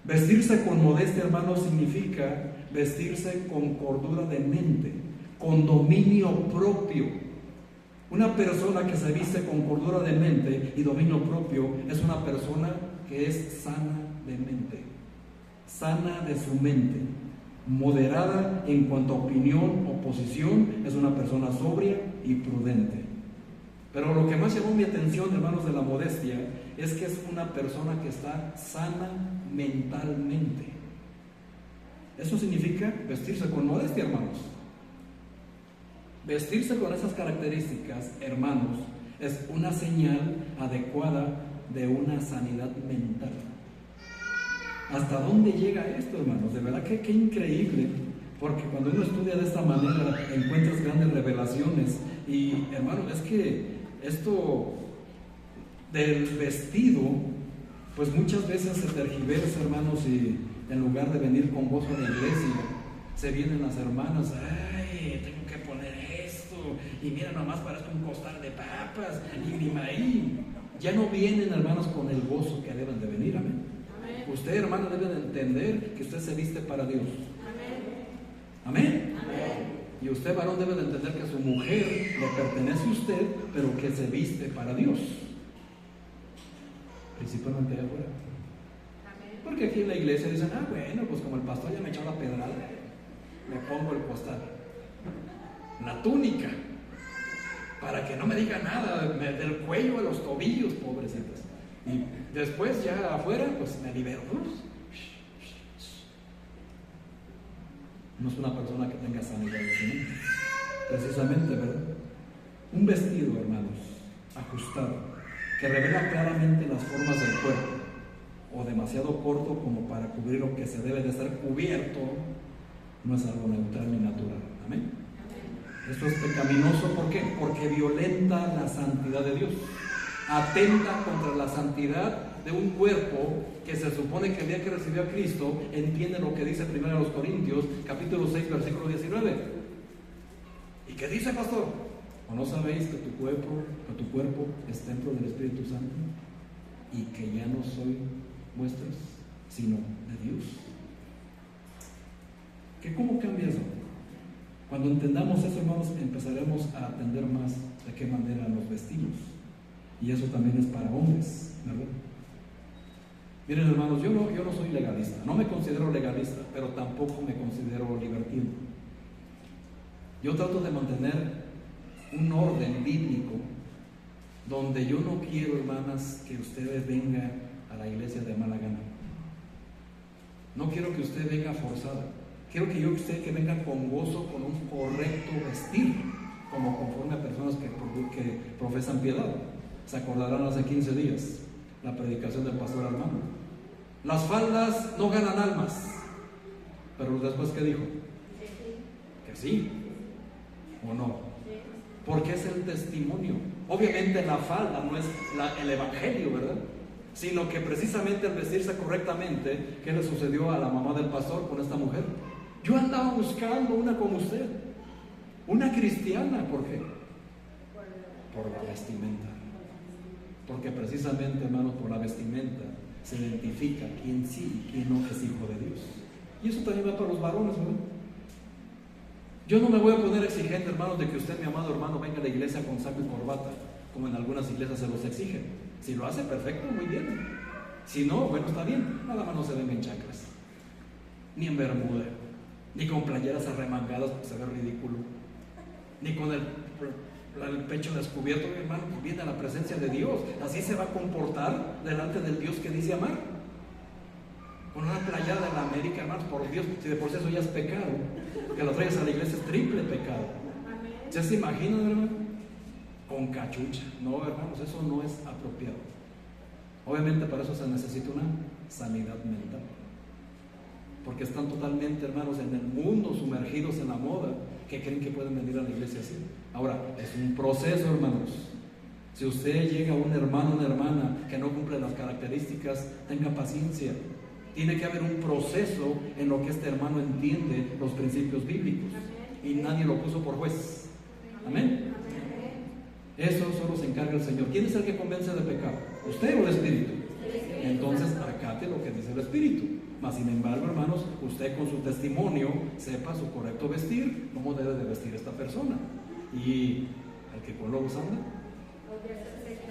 Speaker 1: Vestirse con modestia, hermanos, significa vestirse con cordura de mente, con dominio propio. Una persona que se viste con cordura de mente y dominio propio es una persona que es sana de mente, sana de su mente, moderada en cuanto a opinión o posición, es una persona sobria y prudente. Pero lo que más llamó mi atención, hermanos, de la modestia es que es una persona que está sana mentalmente. Eso significa vestirse con modestia, hermanos. Vestirse con esas características, hermanos, es una señal adecuada de una sanidad mental. ¿Hasta dónde llega esto, hermanos? De verdad que qué increíble, porque cuando uno estudia de esta manera encuentras grandes revelaciones. Y, hermanos, es que esto del vestido, pues muchas veces se tergiversa, hermanos, y en lugar de venir con gozo a la iglesia, se vienen las hermanas, ay, tengo que poner esto, y mira, nomás parezco un costal de papas, y mi maíz. Ya no vienen, hermanos, con el gozo que deben de venir, amén. Amén. Usted, hermano, debe de entender que usted se viste para Dios. Amén. Amén. Amén. Y usted, varón, debe de entender que su mujer le pertenece a usted, pero que se viste para Dios. Principalmente allá afuera. Porque aquí en la iglesia dicen, bueno, pues como el pastor ya me echó la pedrada, me pongo el costal, la túnica, para que no me diga nada, del cuello a los tobillos, pobrecitas. Y después ya afuera, pues me libero. No es una persona que tenga sanidad de su mente. Precisamente, ¿verdad? Un vestido, hermanos, ajustado, que revela claramente las formas del cuerpo, o demasiado corto como para cubrir lo que se debe de ser cubierto, no es algo neutral ni natural. Amén. Esto es pecaminoso, ¿por qué? Porque violenta la santidad de Dios, atenta contra la santidad de un cuerpo que se supone que el día que recibió a Cristo entiende lo que dice 1 Corintios capítulo 6 versículo 19. ¿Y qué dice, pastor? ¿O no sabéis que tu cuerpo es templo del Espíritu Santo y que ya no soy vuestros, sino de Dios? ¿Cómo cambia eso? Cuando entendamos eso, hermanos, empezaremos a atender más de qué manera nos vestimos. Y eso también es para hombres, ¿verdad? Miren, hermanos, yo no soy legalista, no me considero legalista, pero tampoco me considero libertino. Yo trato de mantener un orden bíblico donde yo no quiero, hermanas, que ustedes vengan a la iglesia de mala gana. No quiero que usted venga forzada. Quiero que usted que venga con gozo, con un correcto vestir, como conforme a personas que profesan piedad. Se acordarán hace 15 días la predicación del pastor Armando. Las faldas no ganan almas. Pero después, ¿qué dijo? Que sí o no. Porque es el testimonio. Obviamente la falda no es el evangelio, ¿verdad? Sino que precisamente al vestirse correctamente, ¿qué le sucedió a la mamá del pastor con esta mujer? Yo andaba buscando una como usted, una cristiana. ¿Por qué? Por la vestimenta. Porque precisamente, hermanos, por la vestimenta se identifica quién sí y quién no es hijo de Dios. Y eso también va para los varones, ¿verdad? Yo no me voy a poner exigente, hermanos, de que usted, mi amado hermano, venga a la iglesia con saco y corbata, como en algunas iglesias se los exigen. Si lo hace, perfecto, muy bien. Si no, bueno, está bien, nada más no se ven en chanclas, ni en bermuda, ni con playeras arremangadas porque se ve ridículo, ni con el pecho descubierto, mi hermano, viene a la presencia de Dios. Así se va a comportar delante del Dios que dice amar. Con una playera de la América, hermanos, por Dios, si de por sí eso ya es pecado, que lo traigas a la iglesia es triple pecado. ¿Ya se imaginan, hermano? Con cachucha. No, hermanos, eso no es apropiado. Obviamente para eso se necesita una sanidad mental, porque están totalmente, hermanos, en el mundo, sumergidos en la moda, que creen que pueden venir a la iglesia así. Ahora, es un proceso, hermanos. Si usted llega a un hermano o una hermana que no cumple las características, tenga paciencia. Tiene que haber un proceso en lo que este hermano entiende los principios bíblicos, y nadie lo puso por juez. Amén. Eso solo se encarga el Señor. ¿Quién es el que convence de pecado? ¿Usted o el Espíritu? Entonces acate lo que dice el Espíritu. Mas sin embargo, hermanos, usted con su testimonio sepa su correcto vestir, cómo debe de vestir esta persona. Y el que con lobos anda,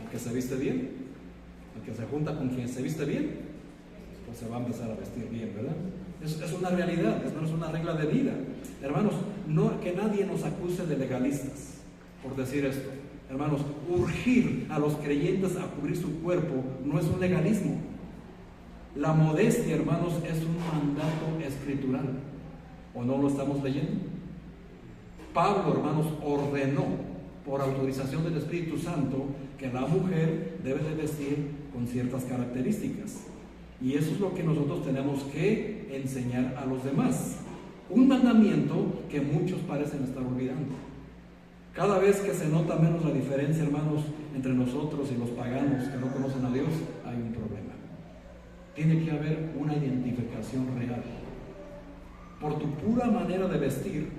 Speaker 1: el que se viste bien, el que se junta con quien se viste bien, pues se va a empezar a vestir bien, ¿verdad? Es una realidad, no es una regla de vida. Hermanos, no que nadie nos acuse de legalistas por decir esto. Hermanos, urgir a los creyentes a cubrir su cuerpo no es un legalismo. La modestia, hermanos, es un mandato escritural. ¿O no lo estamos leyendo? Pablo, hermanos, ordenó por autorización del Espíritu Santo que la mujer debe de vestir con ciertas características. Y eso es lo que nosotros tenemos que enseñar a los demás. Un mandamiento que muchos parecen estar olvidando. Cada vez que se nota menos la diferencia, hermanos, entre nosotros y los paganos que no conocen a Dios, hay un problema. Tiene que haber una identificación real. Por tu pura manera de vestir,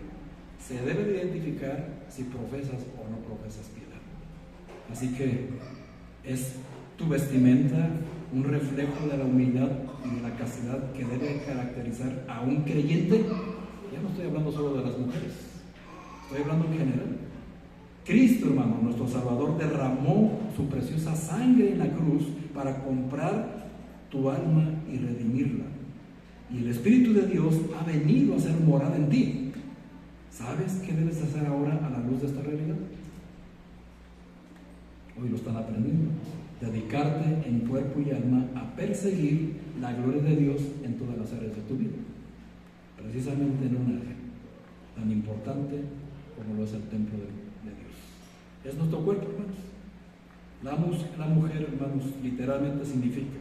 Speaker 1: se debe de identificar si profesas o no profesas piedad. Así que es tu vestimenta un reflejo de la humildad y de la castidad que debe caracterizar a un creyente. Ya no estoy hablando solo de las mujeres, estoy hablando en general. Cristo, hermano, nuestro Salvador, derramó su preciosa sangre en la cruz para comprar tu alma y redimirla. Y el Espíritu de Dios ha venido a hacer morada en ti. ¿Sabes qué debes hacer ahora a la luz de esta realidad? Hoy lo están aprendiendo. Dedicarte en cuerpo y alma a perseguir la gloria de Dios en todas las áreas de tu vida. Precisamente en un área tan importante como lo es el templo de Dios. Es nuestro cuerpo, hermanos. La mujer, hermanos, literalmente significa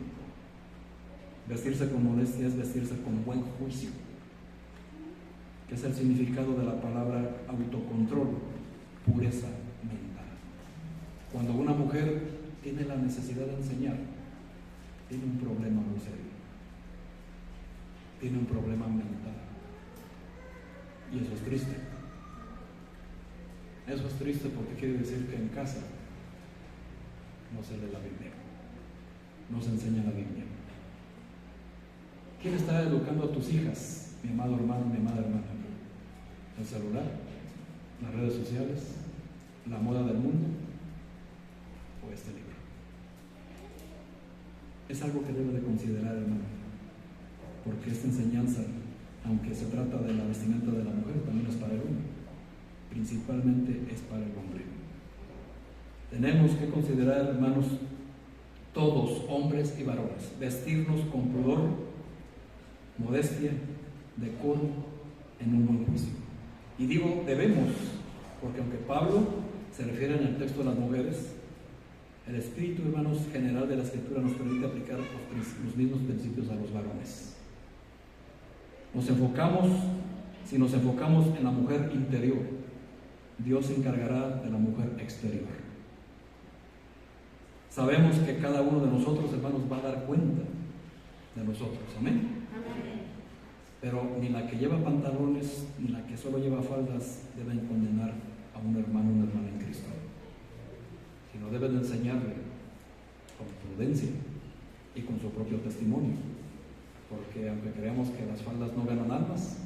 Speaker 1: vestirse con modestia, es vestirse con buen juicio, que es el significado de la palabra autocontrol, pureza mental. Cuando una mujer tiene la necesidad de enseñar, tiene un problema muy serio, tiene un problema mental, y eso es triste. Eso es triste porque quiere decir que en casa no se lee la Biblia, no se enseña la Biblia. ¿Quién está educando a tus hijas, mi amado hermano, mi amada hermana? ¿El celular? ¿Las redes sociales? ¿La moda del mundo? ¿O este libro? Es algo que debe de considerar, hermano, porque esta enseñanza, aunque se trata de la vestimenta de la mujer, también es para el hombre. Principalmente es para el hombre. Tenemos que considerar, hermanos, todos, hombres y varones, vestirnos con pudor, modestia, decoro, en un buen juicio. Y digo debemos, porque aunque Pablo se refiere en el texto a las mujeres, el espíritu, hermanos, general de la Escritura nos permite aplicar los mismos principios a los varones. Si nos enfocamos en la mujer interior, Dios se encargará de la mujer exterior. Sabemos que cada uno de nosotros, hermanos, va a dar cuenta de nosotros. Amén. Pero ni la que lleva pantalones ni la que solo lleva faldas deben condenar a un hermano o una hermana en Cristo, sino deben enseñarle con prudencia y con su propio testimonio, porque aunque creamos que las faldas no ganan almas,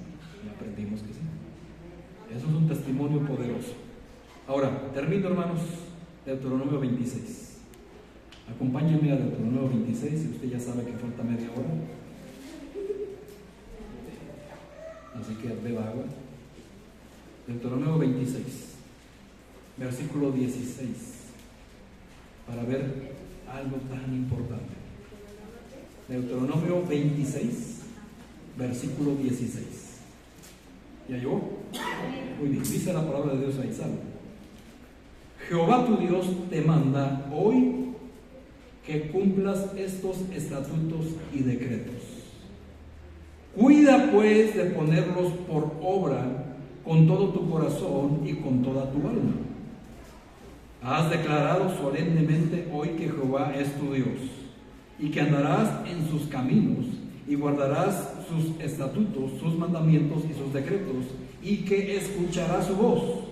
Speaker 1: ya aprendimos que sí. Eso es un testimonio poderoso. Ahora, termino, hermanos, Deuteronomio 26. Acompáñenme a Deuteronomio 26, si usted ya sabe que falta media hora. Así que beba agua. Deuteronomio 26, versículo 16, para ver algo tan importante. Deuteronomio 26, versículo 16. ¿Ya llegó? Muy bien, dice la palabra de Dios ahí, ¿sabe? Jehová tu Dios te manda hoy que cumplas estos estatutos y decretos. Cuida pues de ponerlos por obra con todo tu corazón y con toda tu alma. Has declarado solemnemente hoy que Jehová es tu Dios, y que andarás en sus caminos, y guardarás sus estatutos, sus mandamientos y sus decretos, y que escucharás su voz.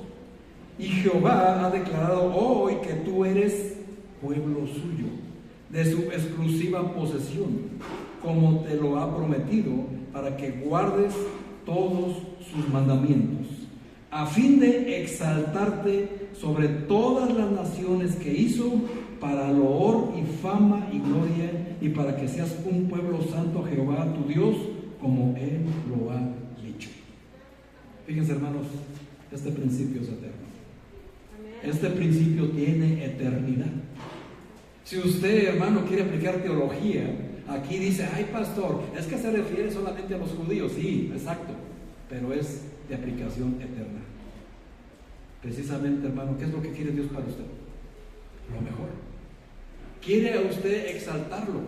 Speaker 1: Y Jehová ha declarado hoy que tú eres pueblo suyo, de su exclusiva posesión, como te lo ha prometido, para que guardes todos sus mandamientos, a fin de exaltarte sobre todas las naciones que hizo, para loor y fama y gloria, y para que seas un pueblo santo a Jehová tu Dios, como Él lo ha dicho. Fíjense, hermanos, este principio es eterno. Este principio tiene eternidad. Si usted, hermano, quiere aplicar teología, aquí dice, ay pastor, es que se refiere solamente a los judíos. Sí, exacto, pero es de aplicación eterna. Precisamente, hermano, ¿qué es lo que quiere Dios para usted? Lo mejor. Quiere a usted exaltarlo,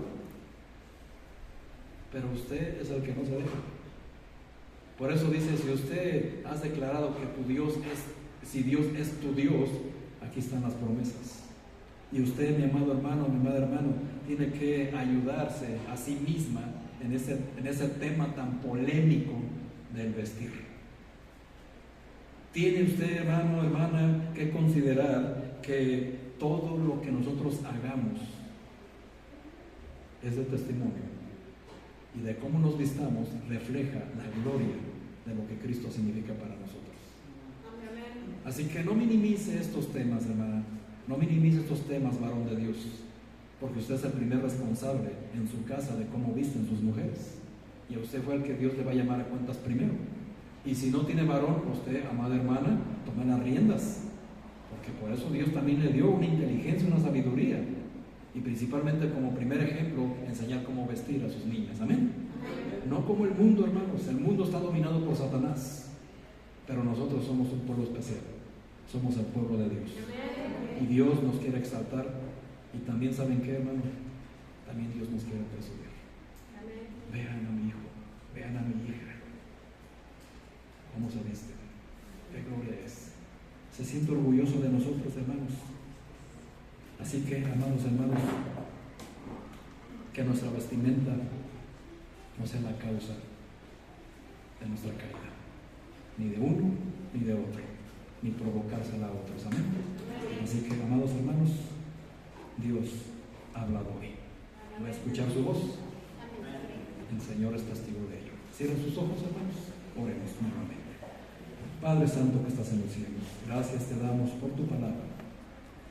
Speaker 1: pero usted es el que no se deja. Por eso dice, si usted has declarado que tu Dios es, si Dios es tu Dios, aquí están las promesas. Y usted, mi amado hermano, mi amada hermano, tiene que ayudarse a sí misma en ese tema tan polémico del vestir. Tiene usted, hermano, hermana, que considerar que todo lo que nosotros hagamos es de testimonio, y de cómo nos vistamos refleja la gloria de lo que Cristo significa para nosotros. Así que no minimice estos temas, hermana. No minimice estos temas, varón de Dios, porque usted es el primer responsable en su casa de cómo visten sus mujeres, y a usted fue el que Dios le va a llamar a cuentas primero. Y si no tiene varón, usted, amada hermana, tome las riendas, porque por eso Dios también le dio una inteligencia, una sabiduría, y principalmente como primer ejemplo, enseñar cómo vestir a sus niñas. Amén. No como el mundo, hermanos. El mundo está dominado por Satanás, pero nosotros somos un pueblo especial. Somos el pueblo de Dios, y Dios nos quiere exaltar. Y también, ¿saben qué, hermano? También Dios nos quiere presumir. Vean a mi hijo, vean a mi hija, cómo se viste, qué gloria es. Se siente orgulloso de nosotros, hermanos. Así que, amados hermanos, que nuestra vestimenta no sea la causa de nuestra caída, ni de uno ni de otro, ni provocársela a otros. Amén. Así que, amados hermanos, Dios ha hablado hoy. ¿Va a escuchar su voz? El Señor es testigo de ello. Cierren sus ojos, hermanos. Oremos nuevamente. Padre Santo que estás en los cielos, gracias te damos por tu palabra.